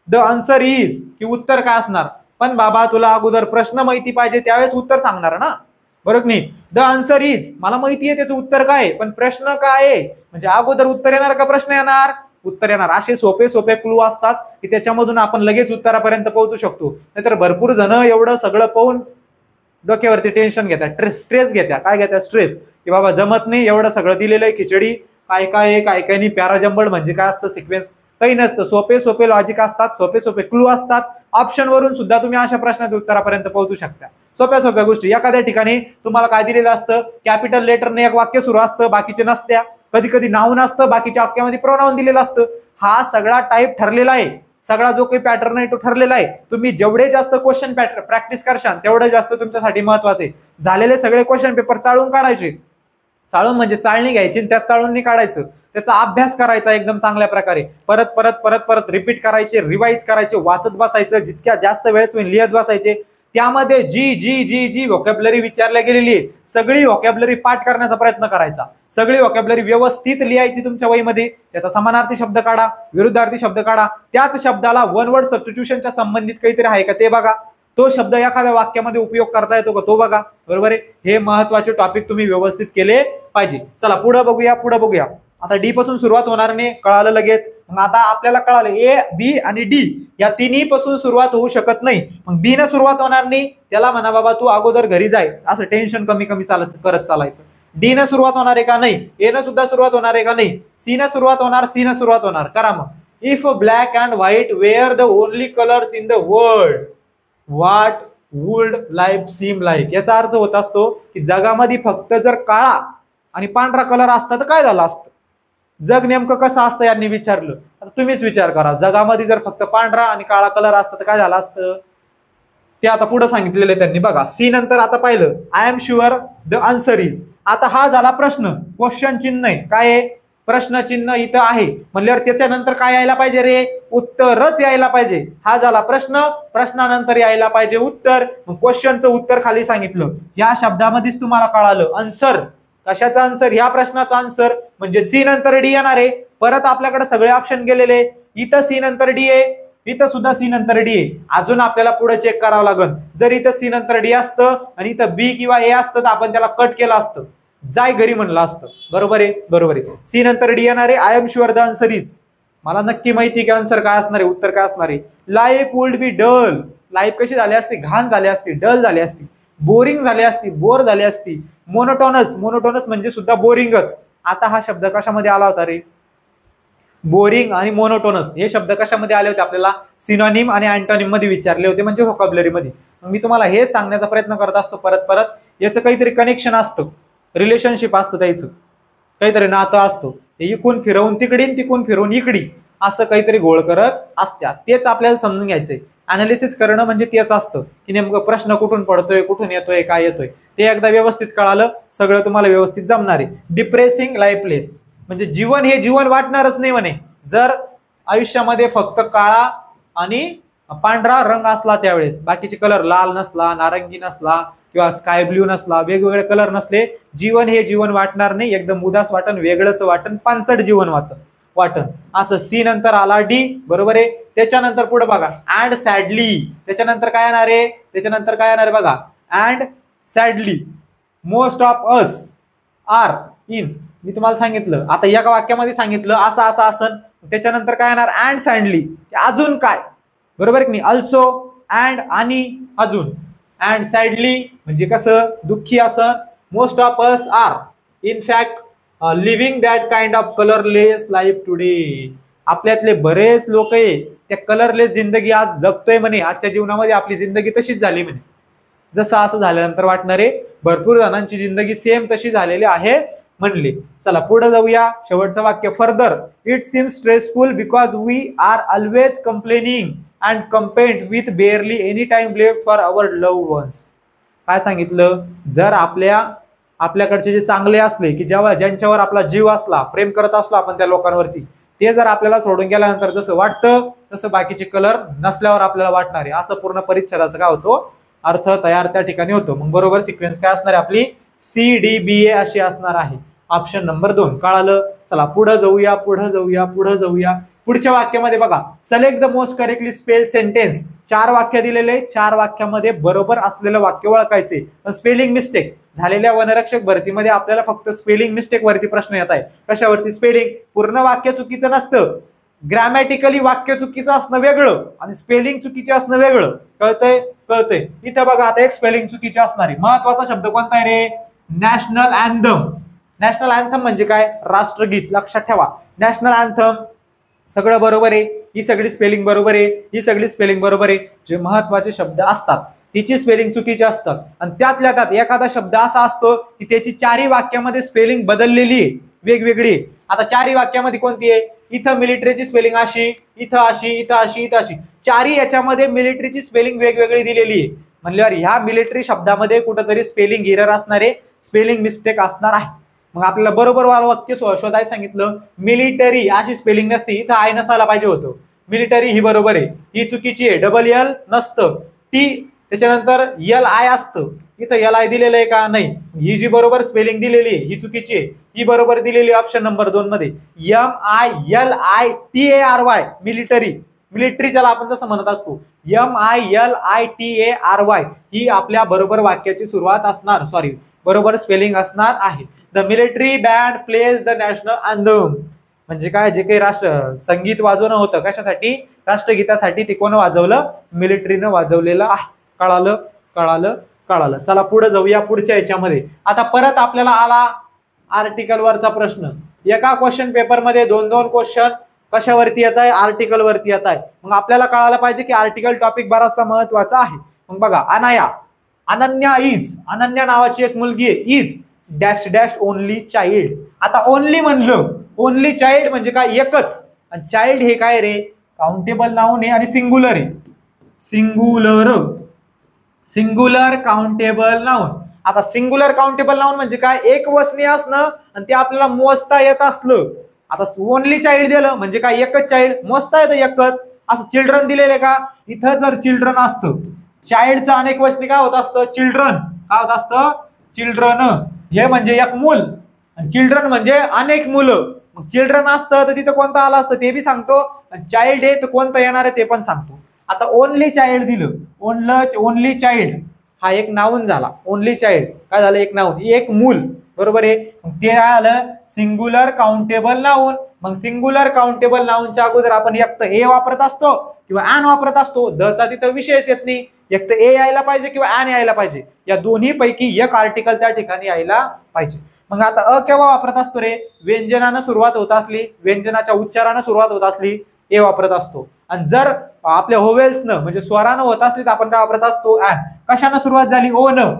[SPEAKER 1] द आन्सर इज, की उत्तर काय असणार. पण बाबा तुला अगोदर प्रश्न माहिती पाहिजे, त्यावेळेस उत्तर सांगणार ना, बरोबर नाही. द आन्सर इज, मला माहिती आहे त्याचं उत्तर काय, पण प्रश्न काय आहे, म्हणजे अगोदर उत्तर येणार का प्रश्न येणार, उत्तर येणार. असे सोपे क्लू असतात की त्याच्यामधून आपण लगेच उत्तरापर्यंत पोहोचू शकतो. नाहीतर भरपूर जण एवढं सगळं पाहून डोक्यावरती टेन्शन घेतात, स्ट्रेस घेतात. काय घेतात, स्ट्रेस, की बाबा जमत नाही, एवढं सगळं दिलेलं आहे खिचडी, काय काय आहे काय काय नाही, पॅराजंबल म्हणजे काय असतं, सिक्वेन्स काही नसतं, सोपे सोपे लॉजिक असतात, सोपे सोपे क्लू असतात. ऑप्शन वरून सुद्धा तुम्ही अशा प्रश्नाच्या उत्तरापर्यंत पोहोचू शकता. सोप्या सोप्या गोष्टी. एखाद्या ठिकाणी तुम्हाला काय दिलेलं असतं, कॅपिटल लेटरने एक वाक्य सुरू असतं, बाकीचे नसत्या. कधी कधी नाऊन असतं, बाकीच्या वाक्यामध्ये प्रोनाऊन दिलेलं असतं. हा सगळा टाईप ठरलेला आहे, सगळा जो काही पॅटर्न आहे तो ठरलेला आहे. तुम्ही जेवढे जास्त क्वेश्चन प्रॅक्टिस करशाल तेवढं जास्त तुमच्यासाठी महत्वाचे. झालेले सगळे क्वेश्चन पेपर चाळून काढायचे. चाळून म्हणजे चाळणी घ्यायची, त्यात चाळून नाही काढायचं, त्याचा अभ्यास करायचा एकदम चांगल्या प्रकारे, परत परत परत परत रिपीट करायचे, रिवाइज करायचे, वाचत बसायचं, जितक्या जास्त वेळेस होईल लिहित बसायचे. त्यामध्ये जी जी जी जी व्होकॅब्युलरी विचारल्या गेलेली आहे सगळी व्होकॅब्युलरी पाठ करण्याचा प्रयत्न करायचा. सगळी व्होकॅब्युलरी व्यवस्थित लिहायची तुमच्या वहीमध्ये. त्याचा समानार्थी शब्द काढा, विरुद्धार्थी शब्द काढा, त्याच शब्दाला वन वर्ड सबस्टिट्यूशनच्या संबंधित काहीतरी आहे का ते बघा, तो शब्द एखाद्या वाक्यामध्ये उपयोग करता येतो का तो बघा. बरोबर आहे. हे महत्वाचे टॉपिक तुम्ही व्यवस्थित केले पाहिजे. चला पुढे बघूया, पुढे बघूया. आता डी पासून सुरुवात होणार नाही, कळालं लगेच. मग आता आपल्याला कळालं ए बी आणि डी या तिन्ही पासून सुरुवात होऊ शकत नाही. मग बी न सुरुवात होणार नाही, त्याला म्हणा बाबा तू अगोदर घरी जाय, असं टेन्शन कमी कमी करत चालायचं. डी न सुरुवात होणार आहे का नाही, ए न सुद्धा सुरुवात होणार आहे का नाही, सी न सुरुवात होणार, सी न सुरुवात होणार, करा मग. If black and white were the only colours in the world what would life seem like. याचा अर्थ होत असतो की जगामध्ये फक्त जर काळा आणि पांढरा कलर असता तर काय झालं असतं, जग नेमकं कसं असतं यांनी विचारलं. आता तुम्हीच विचार करा, जगामध्ये जर फक्त पांढरा आणि काळा कलर असतं तर काय झालं असतं. ते आता पुढे सांगितलेलं आहे त्यांनी बघा. सी नंतर आता पाहिलं I am sure the answer is. आता हा झाला प्रश्न, क्वेश्चन चिन्ह आहे, काय आहे प्रश्न चिन्ह इथं आहे म्हणल्यावर त्याच्यानंतर काय यायला पाहिजे रे, उत्तरच यायला पाहिजे. हा झाला प्रश्न, प्रश्नानंतर यायला पाहिजे उत्तर. मग क्वेश्चनचं उत्तर खाली सांगितलं, या शब्दामध्येच तुम्हाला कळालं आन्सर. कशाचा आन्सर, या प्रश्नाचा आन्सर म्हणजे सी नंतर डी येणार आहे. परत आपल्याकडे सगळे ऑप्शन गेलेले, इथं सी नंतर डी आहे, इथं सुद्धा सी नंतर डी आहे. अजून आपल्याला पुढे चेक करावं लागेल, जर इथं सी नंतर डी असतं आणि इथं बी किंवा ए असतं तर आपण त्याला कट केलं असतं, जाय घरी म्हणलं असतं. बरोबर आहे, बरोबर आहे. सी नंतर डी येणार आहे. I am sure the answer is, मला नक्की माहिती की आन्सर काय असणार आहे, उत्तर काय असणार आहे. Life would be dull. Life कशी झाली असती, घाण झाली असती, डल झाली असती, बोरिंग झाली असती, बोर झाली असती. मोनोटोनस, मोनोटोनस म्हणजे सुद्धा बोरिंगच. आता हा शब्द कशामध्ये आला होता रे, बोरिंग आणि मोनोटोनस हे शब्द कशामध्ये आले होते, आपल्याला सिनोनिम आणि अँटोनिम मध्ये विचारले होते, म्हणजे व्होकॅब्युलरी मध्ये. मी तुम्हाला हे सांगण्याचा प्रयत्न करत असतो परत परत, याचं काहीतरी कनेक्शन असतं, रिलेशनशिप असतं, त्याचं काहीतरी नातं असतं. इकून फिरवून तिकडी, तिकून फिरवून इकडी, असं काहीतरी घोळ करत असतात. तेच आपल्याला समजून घ्यायचंय. अनालिसिस करणं म्हणजे तेच असतं की नेमकं प्रश्न कुठून पडतोय, कुठून येतोय, काय येतोय, ते एकदा व्यवस्थित कळालं सगळं तुम्हाला व्यवस्थित जमणार आहे. डिप्रेसिंग लाईफलेस म्हणजे जीवन हे जीवन वाटणारच नाही म्हणे. जर आयुष्यामध्ये फक्त काळा आणि पांढरा रंग असला त्यावेळेस, बाकीचे कलर लाल नसला, नारंगी नसला किंवा स्काय ब्ल्यू नसला, वेगवेगळे कलर नसले, जीवन हे जीवन वाटणार नाही. एकदम उदास वाटन, वेगळंच वाटन, पानसट जीवन वाटन. असं सी नंतर आला डी. बरोबर आहे. त्याच्यानंतर पुढे बघा अँड सॅडली. त्याच्यानंतर काय येणार आहे, त्याच्यानंतर काय येणार आहे बघा, and sadly most of us are in. मी तुम्हाला सांगितलं, आता एका वाक्यामध्ये सांगितलं असं असं असं, त्याच्यानंतर काय येणार अँड सॅडली, अजून काय. बरोबर की नाही. अल्सो, अँड आणि अजून. अँड सॅडली म्हणजे कसं, दुःखी असं. Most of us are in fact living that kind of colourless life today. आपल्यातले बरेच लोक आहे त्या कलरलेस जिंदगी आज जगतोय म्हणे. आजच्या जीवनामध्ये आपली जिंदगी तशीच झाली म्हणे. जसं असं झाल्यानंतर वाटणारे भरपूर जणांची जिंदगी सेम तशी झालेली आहे म्हणले. चला पुढे जाऊया. शेवटचं वाक्य, further it seems stressful because we are always complaining and complaint with barely any time left for our love ones. काय सांगितलं, जर आपल्याकडचे जे चांगले असले की जेव्हा ज्यांच्यावर आपला जीव असला, प्रेम करत असलो आपण त्या लोकांवरती, ते जर आपल्याला सोडून गेल्यानंतर जसं वाटतं तसं बाकीचे कलर नसल्यावर आपल्याला वाटणार आहे. असं पूर्ण परिच्छेदाचा काय होतो, अर्थ तयार त्या ठिकाणी होतो. मग बरोबर सिक्वेन्स काय असणार आहे आपली, सी डी बी ए अशी असणार आहे. Option number 2. कळालं. चला पुढे जाऊया, पुढे जाऊया, पुढे जाऊया. पुढच्या वाक्यामध्ये बघा, select the most correctly spell sentence. 4 वाक्य दिलेले, 4 वाक्यामध्ये बरोबर असलेलं वाक्य ओळखायचे. स्पेलिंग मिस्टेक झालेल्या वनरक्षक भरतीमध्ये आपल्याला फक्त स्पेलिंग मिस्टेक वरती प्रश्न येत आहे. कशावरती, स्पेलिंग. पूर्ण वाक्य चुकीचं नसतं, ग्रॅमॅटिकली वाक्य चुकीचं असणं वेगळं आणि स्पेलिंग चुकीचे असणं वेगळं. कळतंय, कळतंय. इथं बघा आता एक स्पेलिंग चुकीची असणार आहे. महत्वाचा शब्द कोणता आहे रे, नॅशनल अँथम. नॅशनल अँथम म्हणजे काय? राष्ट्रगीत. लक्षात ठेवा, नॅशनल अँथम सगळं बरोबर आहे, ही सगळी स्पेलिंग बरोबर आहे, ही सगळी स्पेलिंग बरोबर आहे. जे महत्वाचे शब्द असतात तिची स्पेलिंग चुकीची असतात आणि त्यातल्या त्यात एखादा शब्द असा असतो की त्याची चारही वाक्यामध्ये स्पेलिंग बदललेली आहे, वेगवेगळी आहे. आता चारही वाक्यामध्ये कोणती आहे? इथं मिलिटरीची स्पेलिंग अशी, इथं अशी, इथं अशी, इथं अशी. चारही याच्यामध्ये मिलिटरीची स्पेलिंग वेगवेगळी दिलेली आहे. म्हणल्यावर ह्या मिलिटरी शब्दामध्ये कुठंतरी स्पेलिंग एरर असणारे, स्पेलिंग मिस्टेक असणार आहे. मग आपल्याला बरोबर वाक्य शोधायला सांगितलं. मिलिटरी अशी स्पेलिंग नसते, इथं आय नसायला पाहिजे होतं. मिलिटरी ही बरोबर आहे, ही चुकीची आहे. डबल एल नसतं, टी त्याच्यानंतर एल आय असतं, इथं एल आय दिलेलं आहे का? नाही. ही जी बरोबर स्पेलिंग दिलेली आहे ही चुकीची आहे, ही बरोबर दिलेली ऑप्शन नंबर 2 मध्ये. MILITARY मिलिटरी, मिलिटरी ज्याला आपण तसं म्हणत असतो. MILITARY ही आपल्या बरोबर वाक्याची सुरुवात असणार, सॉरी बरोबर स्पेलिंग असणार आहे. The military band plays the national anthem म्हणजे काय? जे काही राष्ट्र संगीत वाजवणं होतं कशासाठी? राष्ट्रगीतासाठी. ते कोण वाजवलं? मिलिटरीनं वाजवलेलं आहे. कळालं कळालं कळालं. चला पुढे जाऊया पुढच्या याच्यामध्ये. आता परत आपल्याला आला आर्टिकल वरचा प्रश्न. एका क्वेश्चन पेपर मध्ये 2-2 क्वेश्चन कशावरती येत आहे? आर्टिकल वरती येत आहे. मग आपल्याला कळायला पाहिजे की आर्टिकल टॉपिक बराचसा महत्वाचा आहे. मग बघा, अनन्या इज, अनन्या नावाची एक मुलगी आहे. Is dash dash only child. आता ओनली म्हणलं, ओनली चाइल्ड म्हणजे काय? एकच. आणि चाइल्ड हे काय रे? काउंटेबल नाउन आहे आणि सिंगुलर आहे. Singular countable noun. आता सिंगुलर काउंटेबल नाउन म्हणजे काय? एक वचनी असणं आणि ते आपल्याला मोजता येत असलं. आता ओनली चाइल्ड दिलं म्हणजे काय? एकच चाइल्ड, मोजता येतं एकच. असं चिल्ड्रन दिलेले का? इथं जर चिल्ड्रन असतं, चाइल्डचं अनेक वचनी काय होत असतं? चिल्ड्रन. काय होत असतं? चिल्ड्रन. हे म्हणजे एक मूल आणि चिल्ड्रन म्हणजे अनेक मुलं. मग चिल्ड्रन असतं तर तिथं कोणतं आलं असतं ते बी सांगतो, आणि चाइल्ड आहे तर कोणतं येणार आहे ते पण सांगतो. आता ओनली चाइल्ड दिलं, ओनली चाइल्ड हा एक नाऊन झाला. ओनली चाइल्ड काय झालं? एक नाऊन, एक मूल. बरोबर आहे. मग ते काय आलं? Singular countable noun. मग सिंगुलर काउंटेबल नाऊनच्या अगोदर आपण एक तर ए वापरत असतो किंवा ॲन वापरत असतो. दचा तिथं विषयच येत नाही. एक तर ए यायला पाहिजे किंवा ॲन यायला पाहिजे. या दोन्ही पैकी एक आर्टिकल त्या ठिकाणी यायला पाहिजे. मग आता अ केव्हा वापरत असतो रे? व्यंजनानं सुरुवात होत असली, व्यंजनाच्या उच्चारानं सुरुवात होत असली ए वापरत असतो. आणि जर आपल्या होवेल्सनं म्हणजे स्वरानं होत असली तर आपण काय वापरत असतो? ॲन. कशानं सुरुवात झाली? ओ न.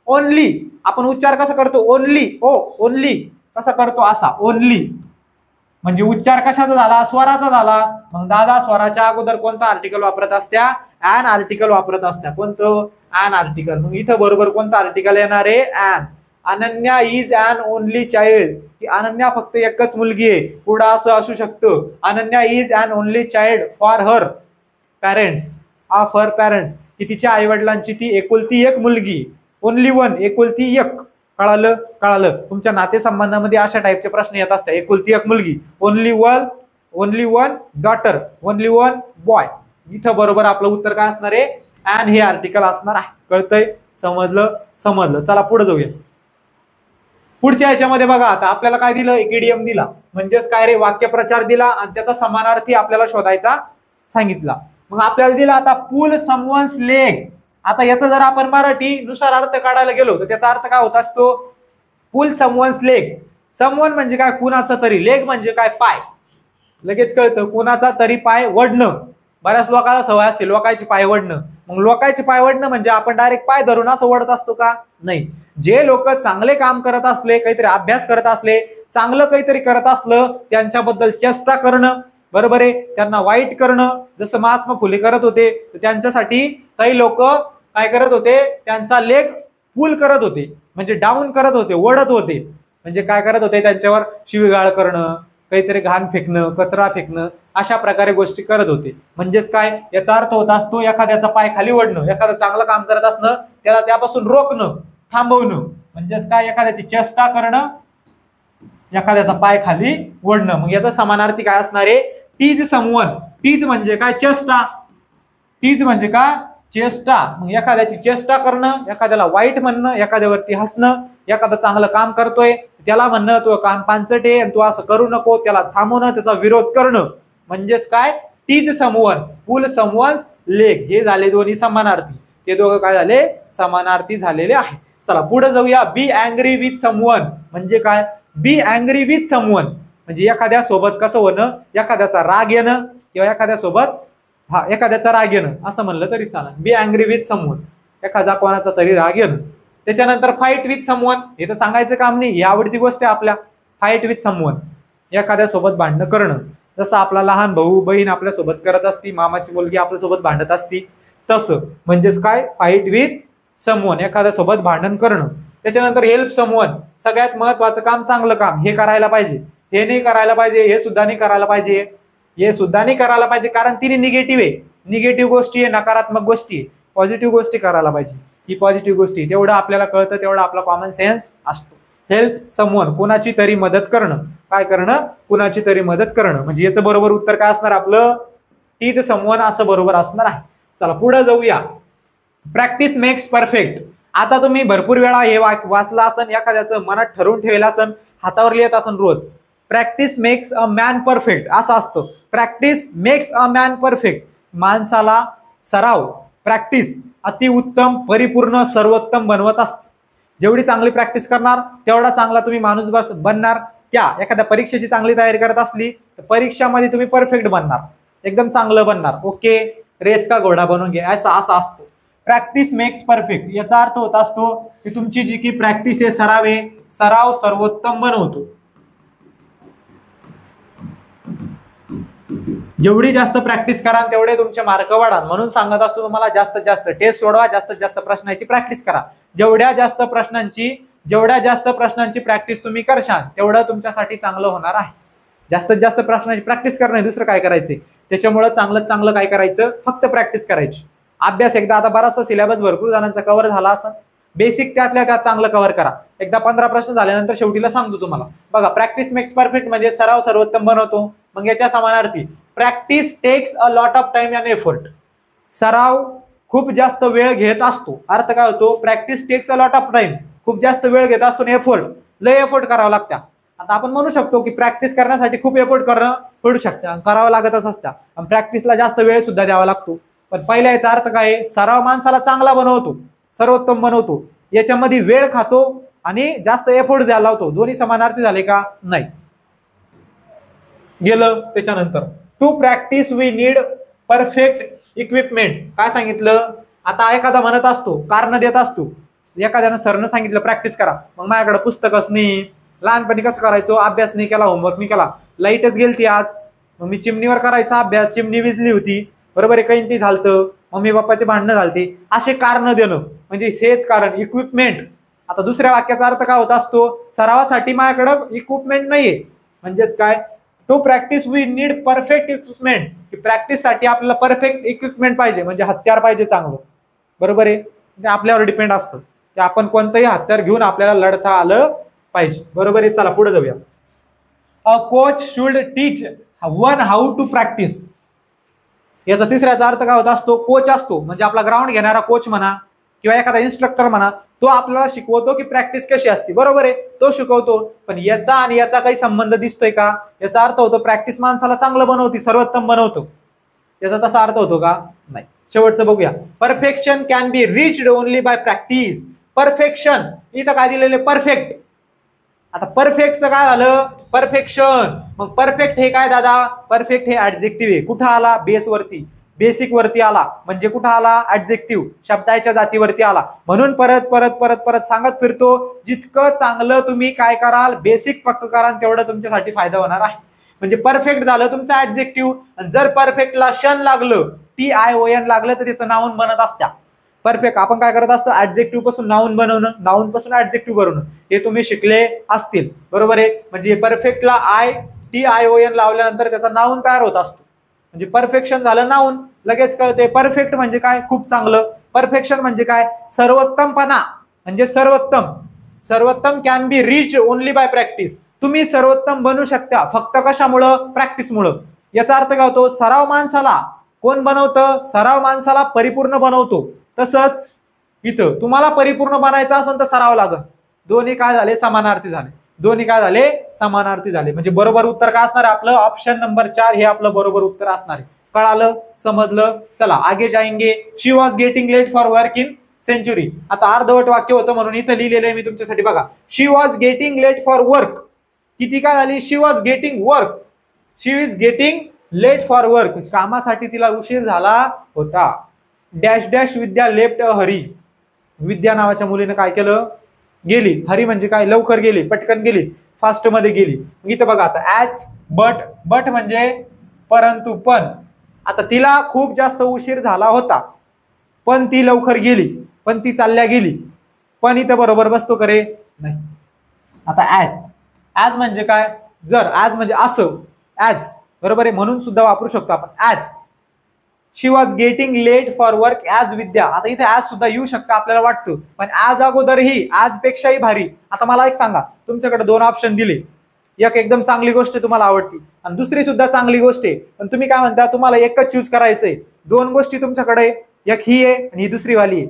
[SPEAKER 1] ओनली आपण उच्चार कसा करतो? ओनली, ओ ओनली कसा करतो? असा ओनली. म्हणजे उच्चार कशाचा झाला? स्वराचा झाला. मग दादा स्वराच्या अगोदर कोणता आर्टिकल वापरत असत्या? ॲन आर्टिकल वापरत असत्या. कोणतं? An article. मग इथं बरोबर कोणतं आर्टिकल येणार आहे? An. Ananya is an only child. की अनन्या फक्त एकच मुलगी आहे. पुढं असं असू शकतं, Ananya is an only child for her parents, of her parents. की तिच्या आई वडिलांची ती एकुलती एक मुलगी. ओनली वन, एकुलती एक. कळालं कळालं. तुमच्या नातेसंबंधामध्ये अशा टाईपचे प्रश्न येत असतात. एकुलती एक मुलगी, only one daughter, only one boy. इथं बरोबर आपलं उत्तर काय असणार आहे? ॲन हे आर्टिकल असणार आहे. कळतंय? समजलं. चला पुढे जाऊया. पुढच्या याच्यामध्ये बघा, आता आपल्याला काय दिलं? एक इडियम दिला. म्हणजेच काय रे? वाक्यप्रचार दिला आणि त्याचा समानार्थी आपल्याला शोधायचा सांगितला. मग आपल्याला दिला आता पुल समवन्स लेग. आता याचा जर आपण मराठी नुसार अर्थ काढायला गेलो तर त्याचा अर्थ काय होत असतो? पुल समवन्स लेग. समवन म्हणजे काय? कुणाचा तरी. लेग म्हणजे काय? पाय. लगेच कळतं. कुणाचा तरी पाय वडणं. बऱ्याच लोकांना सवय असते लोकांची पाय वडणं. मग लोकांची पाय वडणं म्हणजे आपण डायरेक्ट पाय धरून असं वडत असतो का? नाही. जे लोक चांगले काम करत असले, काहीतरी अभ्यास करत असले, चांगलं काहीतरी करत असलं, त्यांच्याबद्दल चेष्टा करणं. बरोबर आहे. त्यांना वाईट करणं, जसं महात्मा फुले करत होते. तर त्यांच्यासाठी काही लोक काय करत होते? त्यांचा लेग पुल करत होते, म्हणजे डाऊन करत होते, वडत होते. म्हणजे काय करत होते? त्यांच्यावर शिवीगाळ करणं, काहीतरी घाण फेकणं, कचरा फेकणं, अशा प्रकारे गोष्टी करत होते. म्हणजेच काय? याचा अर्थ होत असतो एखाद्याचा पाय खाली वडणं. एखादं चांगलं काम करत असणं त्याला त्यापासून रोखणं, थांबवणं. म्हणजेच काय? एखाद्याची चेष्टा करणं, एखाद्याचा पाय खाली वडणं. मग याचा समानार्थी काय असणार आहे? Tease someone. टीज म्हणजे काय? चेष्टा. टीज म्हणजे काय? चेष्टा. मग एखाद्याची चेष्टा करणं, एखाद्याला वाईट म्हणणं, एखाद्यावरती हसणं. एखादं चांगलं काम करतोय त्याला म्हणणं तू काम पांचट आहे आणि तू असं करू नको, त्याला थांबवणं, त्याचा विरोध करणं. म्हणजेच काय? टीज समवन, पुल समवन्स लेग. हे झाले दोन्ही समानार्थी. ते दोघं काय झाले? समानार्थी झालेले आहे. चला पुढे जाऊया. बी अँग्री विथ समवन म्हणजे काय? बी अँग्री विथ समवन म्हणजे एखाद्या सोबत कसं होणं, एखाद्याचा राग येणं किंवा एखाद्याचा राग येणं असं म्हणलं तरी चालेल. बी अँग्री विथ समवन एखादा कोणाचा तरी राग येणं. त्याच्यानंतर फाईट विथ समवन हे तर सांगायचं काम नाही, ही आवडती गोष्ट आहे आपल्या. फाईट विथ समवन एखाद्या सोबत भांडणं करणं, जसं आपला लहान भाऊ बहीण आपल्या सोबत करत असती, मामाची मुलगी आपल्या सोबत भांडत असती तसं, म्हणजेच काय? फाईट विथ समवन एखाद्या सोबत भांडण करणं. त्याच्यानंतर हेल्प समवन सगळ्यात महत्वाचं काम, चांगलं काम हे करायला पाहिजे, हे नाही करायला पाहिजे, हे सुद्धा नाही करायला पाहिजे, हे सुद्धा नाही करायला पाहिजे, कारण तिने निगेटिव्ह आहे. निगेटिव्ह गोष्टी आहे, नकारात्मक गोष्टी आहे. पॉझिटिव्ह गोष्टी करायला पाहिजे, ही पॉझिटिव्ह गोष्टी. तेवढं आपल्याला कळतं, तेवढा आपला कॉमन सेन्स असतो. हेल्प समवन कोणाची तरी मदत करणं. काय करणं? कुणाची तरी मदत करणं. म्हणजे याचं बरोबर उत्तर काय असणार आपलं? तीच समवन असं बरोबर असणार आहे. चला पुढे जाऊया. Practice makes perfect. आता तुम्ही भरपूर वेळा हे वाचलं असन, एखाद्याचं मनात ठरवून ठेवलं असन, हातावर लिहित असन रोज. Practice makes a man perfect असं असतं. Practice makes a man perfect. माणसाला सराव, प्रॅक्टिस अतिउत्तम, परिपूर्ण, सर्वोत्तम बनवत असते. जेवढी चांगली प्रॅक्टिस करणार तेवढा चांगला तुम्ही माणूस बनणार. त्या एखाद्या परीक्षेची चांगली तयारी करत असली तर परीक्षामध्ये तुम्ही परफेक्ट बनणार, एकदम चांगलं बनणार. ओके, रेस का घोडा बनवून घे असं असतं. प्रॅक्टिस मेक्स परफेक्ट याचा अर्थ होत असतो की तुमची जी की प्रॅक्टिस आहे, सराव आहे, सराव सर्वोत्तम बनवतो. जेवढी जास्त प्रॅक्टिस करा तेवढे तुमचे मार्क वाढा. म्हणून सांगत असतो तुम्हाला जास्तीत जास्त टेस्ट सोडवा, जास्तीत जास्त प्रश्नांची प्रॅक्टिस करा. जेवढ्या जास्त प्रश्नांची प्रॅक्टिस तुम्ही करशाल तेवढं तुमच्यासाठी चांगलं होणार आहे. जास्तीत जास्त प्रश्नांची प्रॅक्टिस करणे, दुसरं काय करायचंय. त्याच्यामुळे चांगलं काय करायचं, फक्त प्रॅक्टिस करायची. अभ्यास एकदा, आता बराचसा सिलेबस भरपूर जणांचा कव्हर झाला असं, बेसिक त्यातल्या त्यात चांगलं कव्हर करा. एकदा 15 प्रश्न झाल्यानंतर शेवटीला सांगतो तुम्हाला. बघा, प्रॅक्टिस मेक्स परफेक्ट म्हणजे सराव सर्वोत्तम बनवतो. मग याच्या समानार्थी practice takes a lot of time and effort. सराव खूप जास्त वेळ घेत असतो. अर्थ काय होतो? Practice takes a lot of time, खूप जास्त वेळ घेत असतो. एफर्ट, लय एफर्ट करावं लागतं. आता आपण म्हणू शकतो की प्रॅक्टिस करण्यासाठी खूप एफर्ट करणं पडू शकतं, करावं लागतच असतं. आणि प्रॅक्टिसला जास्त वेळ सुद्धा द्यावा लागतो. पण पहिल्या याचा अर्थ काय आहे? सराव माणसाला चांगला बनवतो, सर्वोत्तम बनवतो. याच्यामध्ये वेळ खातो आणि जास्त एफर्ट द्यायला लावतो. दोन्ही समानार्थी झाले का? नाही. गेलं. त्याच्यानंतर to practise we need perfect equipment. काय सांगितलं? आता एखादा म्हणत असतो, कारण देत असतो. एखाद्यानं सरनं सांगितलं प्रॅक्टिस करा, मग माझ्याकडे पुस्तकच नाही. लहानपणी कसं करायचो? अभ्यास नाही केला, होमवर्क नाही केला, लाईटच गेलती आज, मग मी चिमणीवर करायचा अभ्यास, चिमणी विजली होती, बरोबर आहे, काही झालतं, मम्मी पप्पाचे भांडणं झालते, असे कारण देणं म्हणजे हेच कारण. इक्विपमेंट. आता दुसऱ्या वाक्याचा अर्थ काय होत असतो? सरावासाठी माझ्याकडे इक्विपमेंट नाहीये. म्हणजेच काय? To practise we need perfect equipment. Practice साठी आपल्याला परफेक्ट इक्विपमेंट पाहिजे, म्हणजे हत्यार पाहिजे चांगलं. बरोबर आहे, ते आपल्यावर डिपेंड असतं की आपण कोणतंही हत्यार घेऊन आपल्याला लढता आलं पाहिजे. बरोबर आहे. चला पुढे जाऊया. A coach should teach one how to practise. याचा तिसऱ्याचा अर्थ काय होत असतो? कोच असतो म्हणजे आपला ग्राउंड घेणारा कोच म्हणा किंवा एखादा इन्स्ट्रक्टर म्हणा, तो आपल्याला शिकवतो की प्रॅक्टिस कशी असते. बरोबर आहे, तो शिकवतो. पण याचा आणि याचा काही संबंध दिसतोय का? याचा अर्थ होतो प्रॅक्टिस माणसाला चांगलं बनवते, सर्वोत्तम बनवतो. याचा तसा अर्थ होतो का? नाही. शेवटचं बघूया. Perfection can be reached only by practice. Perfection इथं काय दिलेले? परफेक्ट. आता परफेक्टचं काय झालं? परफेक्शन. मग परफेक्ट हे काय दादा? परफेक्ट हे ऍडजेक्टिव्ह आहे. कुठं आला? बेस वरती, बेसिक वरती आला. म्हणजे कुठं आला? ऍडजेक्टिव्ह, शब्दाच्या जातीवरती आला. म्हणून परत परत परत परत सांगत फिरतो, जितकं चांगलं तुम्ही काय कराल, बेसिक पक्क कराल, तेवढं तुमच्यासाठी फायदा होणार आहे. म्हणजे परफेक्ट झालं तुमचं ऍडजेक्टिव्ह. जर परफेक्टला शन लागलं, TION लागलं, तर त्याचं नाउन बनत असत्या. परफेक्ट आपण काय करत असतो? ऍडजेक्टिव्ह पासून नाउन बनवणं, नाउन पासून ऍडजेक्टिव्ह बनवणं, हे तुम्ही शिकले असतील. बरोबर आहे. म्हणजे परफेक्टला TION लावल्यानंतर त्याचा नाउन तयार होत असतो. म्हणजे परफेक्शन झालं नाउन. लगेच कळते परफेक्ट म्हणजे काय? खूप चांगलं. परफेक्शन म्हणजे काय? सर्वोत्तमपणा. म्हणजे सर्वोत्तम can be reached only by practice. तुम्ही सर्वोत्तम बनू शकता फक्त कशामुळं? प्रॅक्टिसमुळं. याचा अर्थ काय होतो? सराव माणसाला कोण बनवतं? सराव माणसाला परिपूर्ण बनवतो. तसंच इथं तुम्हाला परिपूर्ण बनायचं असेल तर सराव लागेल. दोन्ही काय झाले? समानार्थी झाले. दोन्ही काय झाले? समानार्थी झाले. म्हणजे बरोबर उत्तर काय असणार आहे आपलं? ऑप्शन नंबर 4 हे आपलं बरोबर उत्तर असणार आहे. कळालं? समजलं? चला आगे जाएंगे. She was getting late for work in century. आता अर्धवट वाक्य होतं म्हणून इथं लिहिलेलं आहे मी तुमच्यासाठी बघा. She was getting late for work. किती काय झाली? She was getting work. She is getting late for work. कामासाठी तिला उशीर झाला होता. Dash dash Vidya left a hurry. Vidya नावाच्या मुलीने काय केलं? गेली. हरी म्हणजे काय? लवकर गेली, पटकन गेली, फास्ट मध्ये गेली. इथं बघा आता ॲज, बट. बट म्हणजे परंतु, पण. आता तिला खूप जास्त उशीर झाला होता, पण ती लवकर गेली, पण ती चालल्या गेली. पण इथं बरोबर बसतो करे? नाही. आता ॲज. ॲज म्हणजे काय? जर. ॲज म्हणजे असं. ॲज बरोबर आहे, म्हणून सुद्धा वापरू शकतो आपण as. She was getting late for work as Vidya. आता इथे ॲज सुद्धा येऊ शकतं आपल्याला वाटतं, पण ॲज अगोदरही, ॲज पेक्षाही भारी. आता मला एक सांगा, तुमच्याकडे 2 ऑप्शन दिले, एक एकदम चांगली गोष्ट तुम्हाला आवडती आणि दुसरी सुद्धा चांगली गोष्ट आहे, पण तुम्ही काय म्हणता, तुम्हाला एकच चूज करायचंय. 2 गोष्टी तुमच्याकडे, एक ही आहे आणि ही दुसरी वाली आहे.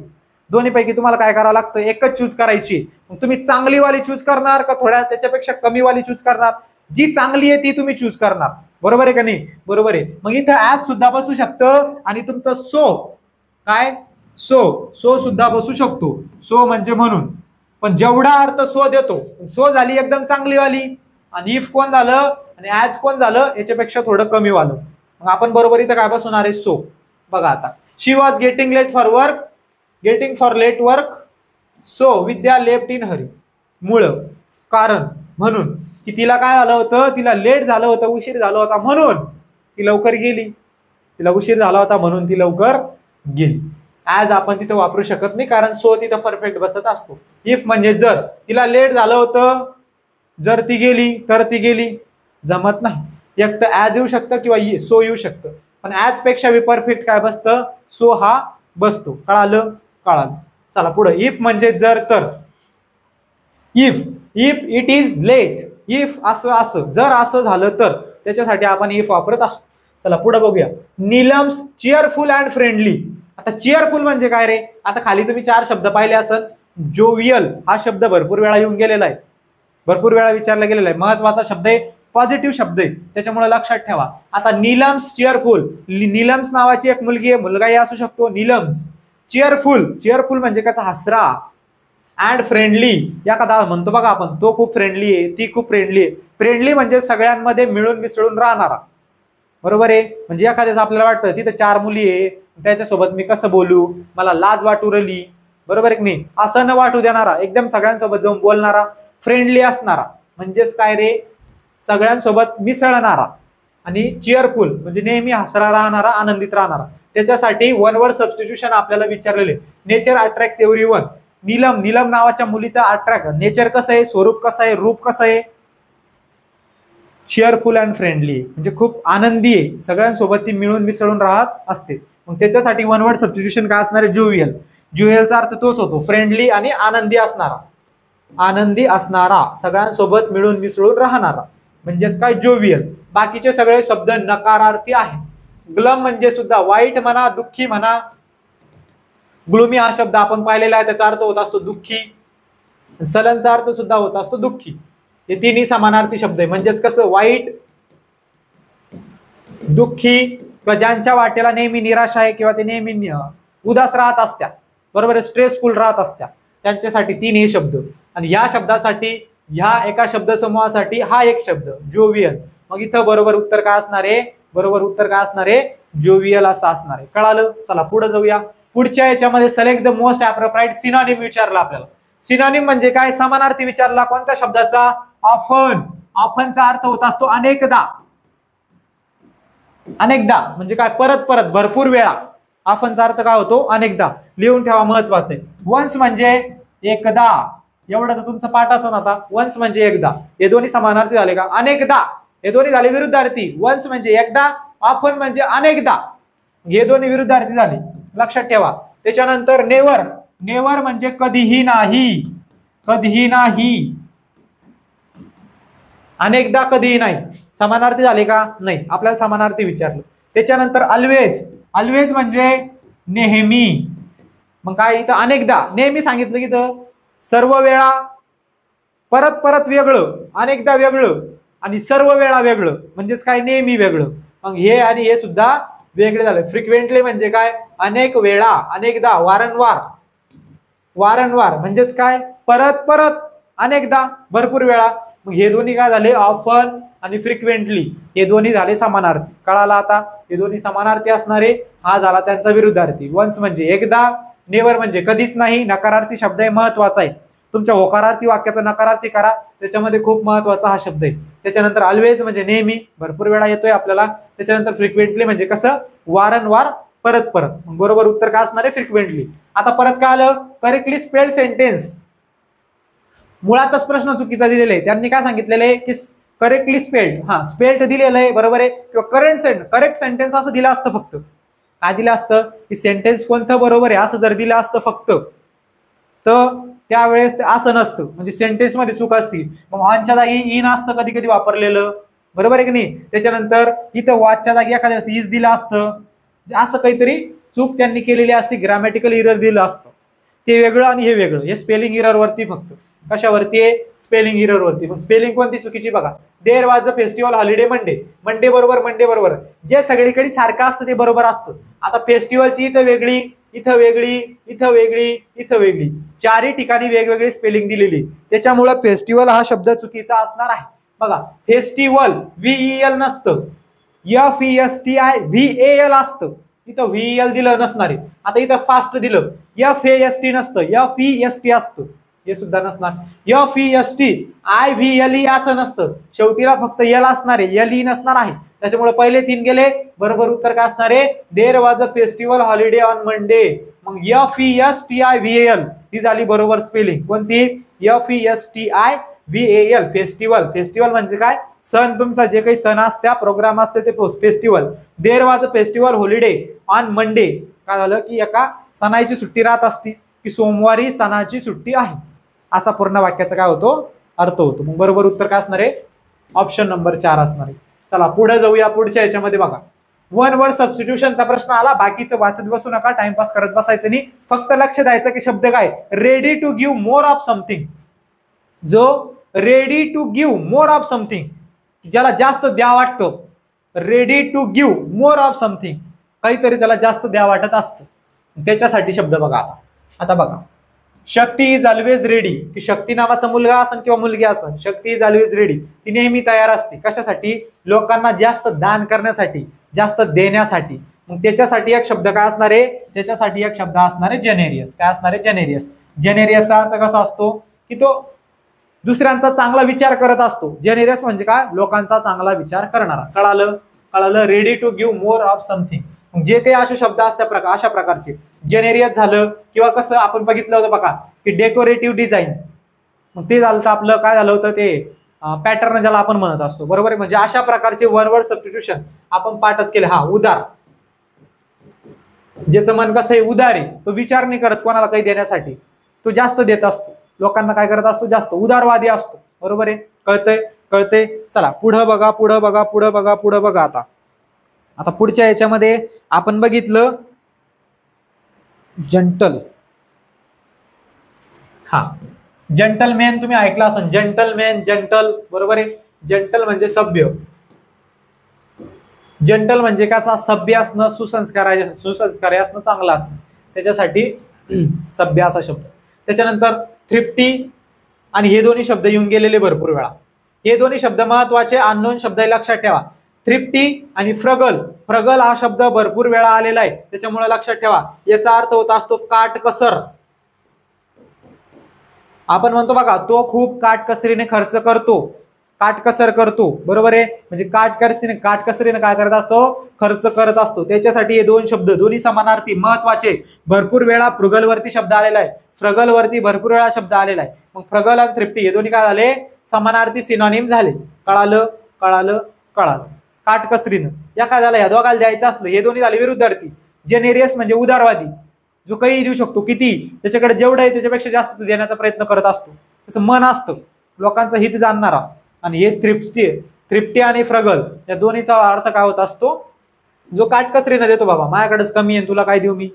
[SPEAKER 1] दोन्हीपैकी तुम्हाला काय करावं लागतं? एकच चूज करायची. मग तुम्ही चांगली वाली चूज करणार का थोड्या त्याच्यापेक्षा कमी वाली चूज करणार? जी चांगली आहे ती तुम्ही चूज करणार. बरोबर आहे का नाही? बरोबर आहे. मग इथं ॲज सुद्धा बसू शकतं आणि तुमचं सो, काय? सो सुद्धा बसू शकतो. सो म्हणजे म्हणून, पण जेवढा अर्थ सो देतो, सो झाली एकदम चांगली वाली आणि इफ कोण झालं आणि ॲज कोण झालं याच्यापेक्षा थोडं कमी वालं. मग आपण बरोबर इथं काय बसवणार आहे? सो. बघा आता, she was getting late for work, getting for late work, so Vidya left in hurry. मुळ, कारण, म्हणून की तिला काय झालं होतं? तिला लेट झालं होतं, उशीर झाला होता म्हणून ती लवकर गेली. तिला उशीर झाला होता म्हणून ती लवकर गेली. ॲज आपण तिथं वापरू शकत नाही, कारण सो तिथं परफेक्ट बसत असतो. इफ म्हणजे जर. तिला लेट झालं होतं, जर ती गेली तर ती गेली, जमत नाही. एक तर ॲज येऊ शकतं किंवा सो येऊ शकतं, पण ॲज पेक्षा परफेक्ट काय बसतं? सो हा बसतो. कळालं? कळालं. चला पुढे. इफ म्हणजे जर तर. If it is late. If असं जर असं झालं तर त्याच्यासाठी आपण इफ वापरत असतो. चला पुढे बघूया. Neelam's चीअरफुल and friendly. आता चीअरफुल म्हणजे काय रे? आता खाली तुम्ही 4 शब्द पाहिले असेल. जोवियल हा शब्द भरपूर वेळा येऊन गेलेला आहे, भरपूर वेळा विचारला गेलेला आहे. महत्वाचा शब्द आहे, पॉझिटिव्ह शब्द आहे, त्याच्यामुळे लक्षात ठेवा. आता नीलम्स चीअरफुल. नीलम्स नावाची एक मुलगी आहे, मुलगाही असू शकतो. नीलम्स चीअरफुल म्हणजे कसा? हसरा. अँड फ्रेंडली, एखादा म्हणतो बघा आपण, तो खूप फ्रेंडली आहे, ती खूप फ्रेंडली आहे. फ्रेंडली म्हणजे सगळ्यांमध्ये मिळून मिसळून राहणारा. बरोबर आहे. म्हणजे एखाद्याच आपल्याला वाटतं तिथे 4 मुली आहे, त्याच्यासोबत मी कसं बोलू, मला लाज वाटू राहिली, बरोबर आहे की नाही, असं न वाटू देणारा, एकदम सगळ्यांसोबत जाऊन बोलणारा, फ्रेंडली असणारा. म्हणजेच काय रे? सगळ्यांसोबत मिसळणारा. आणि चीअरफुल म्हणजे नेहमी हसरा राहणारा, आनंदित राहणारा. त्याच्यासाठी 1 वर्ड सबस्टिट्यूशन आपल्याला विचारलेले. Nature attracts everyone. नीलम नावाच्या मुलीचा अट्रॅक्ट, नेचर कसं आहे, स्वरूप कसं आहे, रूप कसं आहे? चीअरफुल अँड फ्रेंडली म्हणजे खूप आनंदी आहे, सगळ्यांसोबत ती मिळून मिसळून राहत असते. मग त्याच्यासाठी 1 वर्ड सबस्टिट्यूशन काय असणार आहे? जोवियल. जोवियलचा अर्थ तोच होतो, फ्रेंडली आणि आनंदी असणारा. आनंदी असणारा, सगळ्यांसोबत मिळून मिसळून राहणारा म्हणजेच काय? जोवियल. बाकीचे सगळे शब्द नकारार्थी आहेत. ग्लम म्हणजे सुद्धा वाईट म्हणा, दुःखी म्हणा. ग्लुमी हा शब्द आपण पाहिलेला आहे, त्याचा अर्थ होत असतो दुःखी. सलनचा अर्थ सुद्धा होत असतो दुःखी. हे तिन्ही समानार्थी शब्द आहे. म्हणजेच कसं? वाईट, दुःखी, किंवा ज्यांच्या वाटेला नेहमी निराशा आहे किंवा ते नेहमी उदास राहत असत्या, बरोबर आहे, स्ट्रेसफुल राहत असत्या, त्यांच्यासाठी 3 हे शब्द. आणि या शब्दासाठी, ह्या एका शब्दसमूहासाठी हा एक शब्द जोवियल. मग इथं बरोबर उत्तर काय असणार आहे? बरोबर उत्तर काय असणार आहे? जोवियल असं असणार आहे. कळालं? चला पुढे जाऊया. पुढच्या याच्यामध्ये select the most appropriate synonym विचारला आपल्याला. सिनोनिम म्हणजे काय? समानार्थी विचारला. कोणत्या शब्दाचा? ऑफन. ऑफनचा अर्थ होत असतो अनेकदा. अनेकदा म्हणजे काय? परत परत, भरपूर वेळा. ऑफनचा अर्थ काय होतो? अनेकदा. लिहून ठेवा, महत्वाचं आहे. वन्स म्हणजे एकदा. एवढं तर तुमचं पाठ असं. आता वन्स म्हणजे एकदा, हे दोन्ही समानार्थी झाले का? अनेकदा हे दोन्ही झाले विरुद्धार्थी. वन्स म्हणजे एकदा, ऑफन म्हणजे अनेकदा, हे दोन्ही विरुद्धार्थी झाले, लक्षात ठेवा. त्याच्यानंतर नेवर. नेवर म्हणजे कधीही नाही. कधीही नाही. अनेकदा, कधीही नाही. समानार्थी झाले का? नाही. आपल्याला समानार्थी विचारलं. त्याच्यानंतर ऑलवेज. ऑलवेज म्हणजे नेहमी. मग काय इथं? अनेकदा. नेहमी सांगितलं की इथं सर्व वेळा, परत परत वेगळं, अनेकदा वेगळं आणि सर्व वेळा वेगळं म्हणजेच काय? नेहमी वेगळं. मग हे आणि हे सुद्धा वेगळे झाले. फ्रिक्वेंटली म्हणजे काय? अनेक वेळा, अनेकदा, वारंवार. वारंवार म्हणजेच काय, परत परत, अनेकदा, भरपूर वेळा. मग हे दोन्ही काय झाले, ऑफन आणि फ्रिक्वेंटली, हे दोन्ही झाले समानार्थी. कळाला आता, हे दोन्ही समानार्थी असणारे, हा झाला त्यांचा विरुद्धार्थी. वन्स म्हणजे एकदा, नेव्हर म्हणजे कधीच नाही, नकारार्थी शब्द आहे, महत्वाचा आहे. तुमच्या होकारार्थी वाक्याचा नकारार्थी करा, त्याच्यामध्ये खूप महत्वाचा हा शब्द आहे. त्याच्यानंतर ऑलवेज म्हणजे नेहमी, भरपूर वेळा येतोय आपल्याला. त्याच्यानंतर फ्रिक्वेंटली म्हणजे कसं, वारंवार, परत परत. बरोबर उत्तर काय असणार आहे, फ्रिक्वेंटली. आता परत काय आलं, करेक्टली स्पेल्ड सेंटेन्स. मुळातच प्रश्न चुकीचा दिलेला आहे. त्यांनी काय सांगितलेलं आहे की करेक्टली स्पेल्ड, हा स्पेल्ड दिलेलं आहे, बरोबर आहे, किंवा करेक्ट सेंटेन्स असं दिलं असतं फक्त. काय दिलं असतं की सेंटेन्स कोणतं बरोबर आहे असं जर दिलं असतं फक्त, तर त्यावेळेस ते असं नसतं, म्हणजे सेंटेन्स मध्ये चूक असती. मग ऑनच्या जागी इन असतं कधी कधी वापरलेलं, बरोबर आहे की नाही. त्याच्यानंतर इथं वॉचच्या जागी एखाद्या वेळेस इज दिलं असतं, असं काहीतरी चूक त्यांनी केलेली असती, ग्रामॅटिकल इरर दिलं असतं. ते वेगळं आणि हे वेगळं, हे स्पेलिंग इरर वरती फक्त. कशावरती आहे, स्पेलिंग इरर वरती. मग स्पेलिंग कोणती चुकीची बघा, there was a festival holiday Monday, Monday बरोबर, मंडे बरोबर, जे सगळीकडे सारखं असतं ते बरोबर असतं. आता फेस्टिवलची इथं वेगळी, इथं वेगळी, इथं वेगळी, इथं वेगळी, चारही ठिकाणी वेगवेगळी स्पेलिंग दिलेली, त्याच्यामुळे फेस्टिवल हा शब्द चुकीचा असणार आहे. बघा, फेस्टिवल VEL नसतं, FESTIVAL असतं, इथं VEL दिलं नसणार आहे. आता इथं फास्ट दिलं, FAST नसतं, FEST असतं, हे सुद्धा नसणार. FESTIVLE असं नसतं, शेवटीला फक्त एल असणार आहे, LE नसणार आहे. त्याच्यामुळे पहिले 3 गेले, बरोबर उत्तर काय असणार आहे, there was a festival holiday on Monday. मग FESTIVAL ही झाली बरोबर स्पेलिंग. कोणती, FESTIVAL, फेस्टिवल. फेस्टिवल म्हणजे काय, सण, तुमचा जे काही सण असत्या, प्रोग्राम असते ते festival. There was a festival holiday on Monday. काय झालं की एका सणाची सुट्टी राहत असती, की सोमवारी सणाची सुट्टी आहे, असा पूर्ण वाक्याचा काय होतो, अर्थ होतो. मग बरोबर उत्तर काय असणार आहे, ऑप्शन नंबर 4 असणार आहे. चला पुढे जाऊया. पुढच्या याच्यामध्ये बघा, वन वर्ड सबस्टिट्यूशनचा प्रश्न आला. बाकीचं वाचत बसू नका, टाइमपास करत बसायचं नाही, फक्त लक्ष द्यायचं की शब्द काय, ready to give more of something. जो ready to give more of something, ज्याला जास्त द्या वाटतं, ready to give more of something, काहीतरी त्याला जास्त द्या वाटत असतं, त्याच्यासाठी शब्द बघा. आता बघा, शक्ती इज ऑलवेज रेडी, की शक्ती नावाचा मुलगा असन किंवा मुलगी असन, शक्ती इज ऑलवेज रेडी, ती नेहमी तयार असते. कशासाठी, लोकांना जास्त दान करण्यासाठी, जास्त देण्यासाठी. मग त्याच्यासाठी एक शब्द काय असणार आहे, त्याच्यासाठी एक शब्द असणार आहे जेनेरियस. काय असणार आहे, जेनेरियस. जेनेरियसचा अर्थ कसा असतो की तो दुसऱ्यांचा चांगला विचार करत असतो. जेनेरियस म्हणजे काय, लोकांचा चांगला विचार करणारा. कळालं, कळालं. Ready to give more of something, जे काही असे शब्द असतात अशा प्रकारचे जेनेरियस झालं. किंवा कसं आपण बघितलं होतं बघा की डेकोरेटिव्ह डिझाईन, मग ते झालं तर आपलं काय झालं होतं, ते पॅटर्न ज्याला आपण म्हणत असतो, बरोबर आहे. म्हणजे अशा प्रकारचे वन वर्ड सबस्टिट्यूशन आपण पाठच केले. हा उदार, ज्याचं मन कसं आहे, उदार आहे, तो विचार नाही करत कोणाला काही देण्यासाठी, तो जास्त देत असतो, लोकांना काय करत असतो, जास्त उदारवादी असतो, बरोबर आहे. कळतंय, कळतंय. चला पुढं बघा, पुढं बघा, पुढं बघा, पुढं बघा. आता पुढच्या याच्यामध्ये आपण बघितलं जंटल. हा, जंटलमॅन तुम्ही ऐकला असेल, जंटलमॅन, जंटल, बरोबर आहे. जंटल म्हणजे सभ्य, जंटल म्हणजे कसा, सभ्य असणं, सुसंस्कारी असणं, चांगलं असणं, त्याच्यासाठी सभ्य असा शब्द. त्याच्यानंतर थ्रिफ्टी आणि हे दोन्ही शब्द येऊन गेलेले भरपूर वेळा. हे दोन्ही शब्द महत्वाचे, अननोन शब्द लक्षात ठेवा. थ्रिफ्टी आणि फ्रगल, फ्रगल हा शब्द भरपूर वेळा आलेला आहे, त्याच्यामुळे लक्षात ठेवा. याचा अर्थ होत असतो काटकसर. आपण म्हणतो बघा, तो खूप काटकसरीने खर्च करतो, काटकसर करतो, बरोबर आहे. म्हणजे काटकसरीने काय करत असतो, खर्च करत असतो. त्याच्यासाठी हे दोन शब्द दोन्ही समानार्थी महत्वाचे. भरपूर वेळा फ्रुगल वरती शब्द आलेला आहे, फ्रगल वरती भरपूर वेळा शब्द आलेला आहे. मग फ्रगल आणि थ्रिफ्टी हे दोन्ही काय झाले, समानार्थी सिनोनिम झाले. कळालं, कळालं, कळालं. काटकसरीनं या काय झालं, या दोघाला द्यायचं असलं, हे दोन्ही झाले विरुद्धार्थी. जेनेरियस म्हणजे उदारवादी, जो काही देऊ शकतो, किती, त्याच्याकडे जेवढं आहे त्याच्यापेक्षा जास्त देण्याचा प्रयत्न करत असतो, त्याचं मन असतं, लोकांचं हित जाणणारा. आणि हे थ्रिफ्टी आणि फ्रगल या दोन्हीचा अर्थ काय होत असतो, जो काटकसरीनं देतो, बाबा माझ्याकडेच कमी आहे, तुला काय देऊ मी,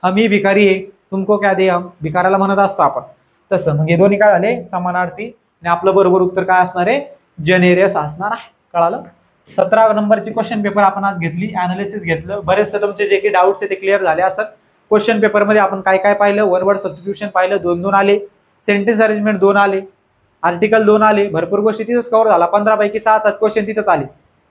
[SPEAKER 1] मी भिकारी आहे, तुमको क्या दे हम, भिकाऱ्याला म्हणत असतो आपण तसं. मग हे दोन्ही काय झाले, समानार्थी. आणि आपलं बरोबर उत्तर काय असणार आहे, जेनेरियस असणार आहे. कळालं. 17 नंबरची क्वेश्चन पेपर आपण आज घेतली, अनालिसिस घेतलं. बरेचसे तुमचे जे काही डाऊट्स आहे ते क्लिअर झाले असत. क्वेश्चन पेपरमध्ये आपण काय काय पाहिलं, वन वर्ड सबस्टिट्यूशन पाहिलं, 2-2 आले, सेंटेन्स अरेंजमेंट 2 आले, आर्टिकल 2 आले, भरपूर गोष्टी तिथंच कव्हर झाला, 15 पैकी 6-7 क्वेश्चन तिथंच आले,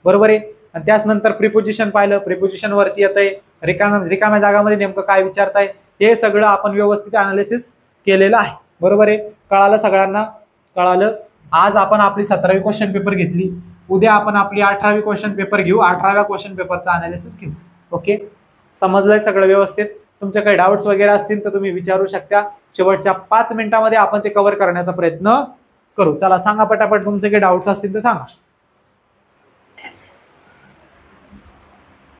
[SPEAKER 1] बरोबर आहे. आणि त्याचनंतर प्रिपोजिशन पाहिलं, प्रिपोजिशन वरती येतंय, रिकाम्या जागामध्ये नेमकं काय विचारताय हे सगळं आपण व्यवस्थित अनालिसिस केलेलं आहे, बरोबर आहे. कळालं सगळ्यांना? कळालं. आज आपण आपली 17वी क्वेश्चन पेपर घेतली, उद्या आपण आपली 18वी क्वेश्चन पेपर घेऊ, 18व्या क्वेश्चन पेपरचा अनालिसिस घेऊ. ओके, समजलंय सगळं व्यवस्थित? तुमचे काही डाऊट्स वगैरे असतील तर तुम्ही विचारू शकता. शेवटच्या 5 मिनिटांमध्ये आपण ते कव्हर करण्याचा प्रयत्न करू. चला सांगा पटापट, तुमचे काही डाऊट्स असतील तर सांगा.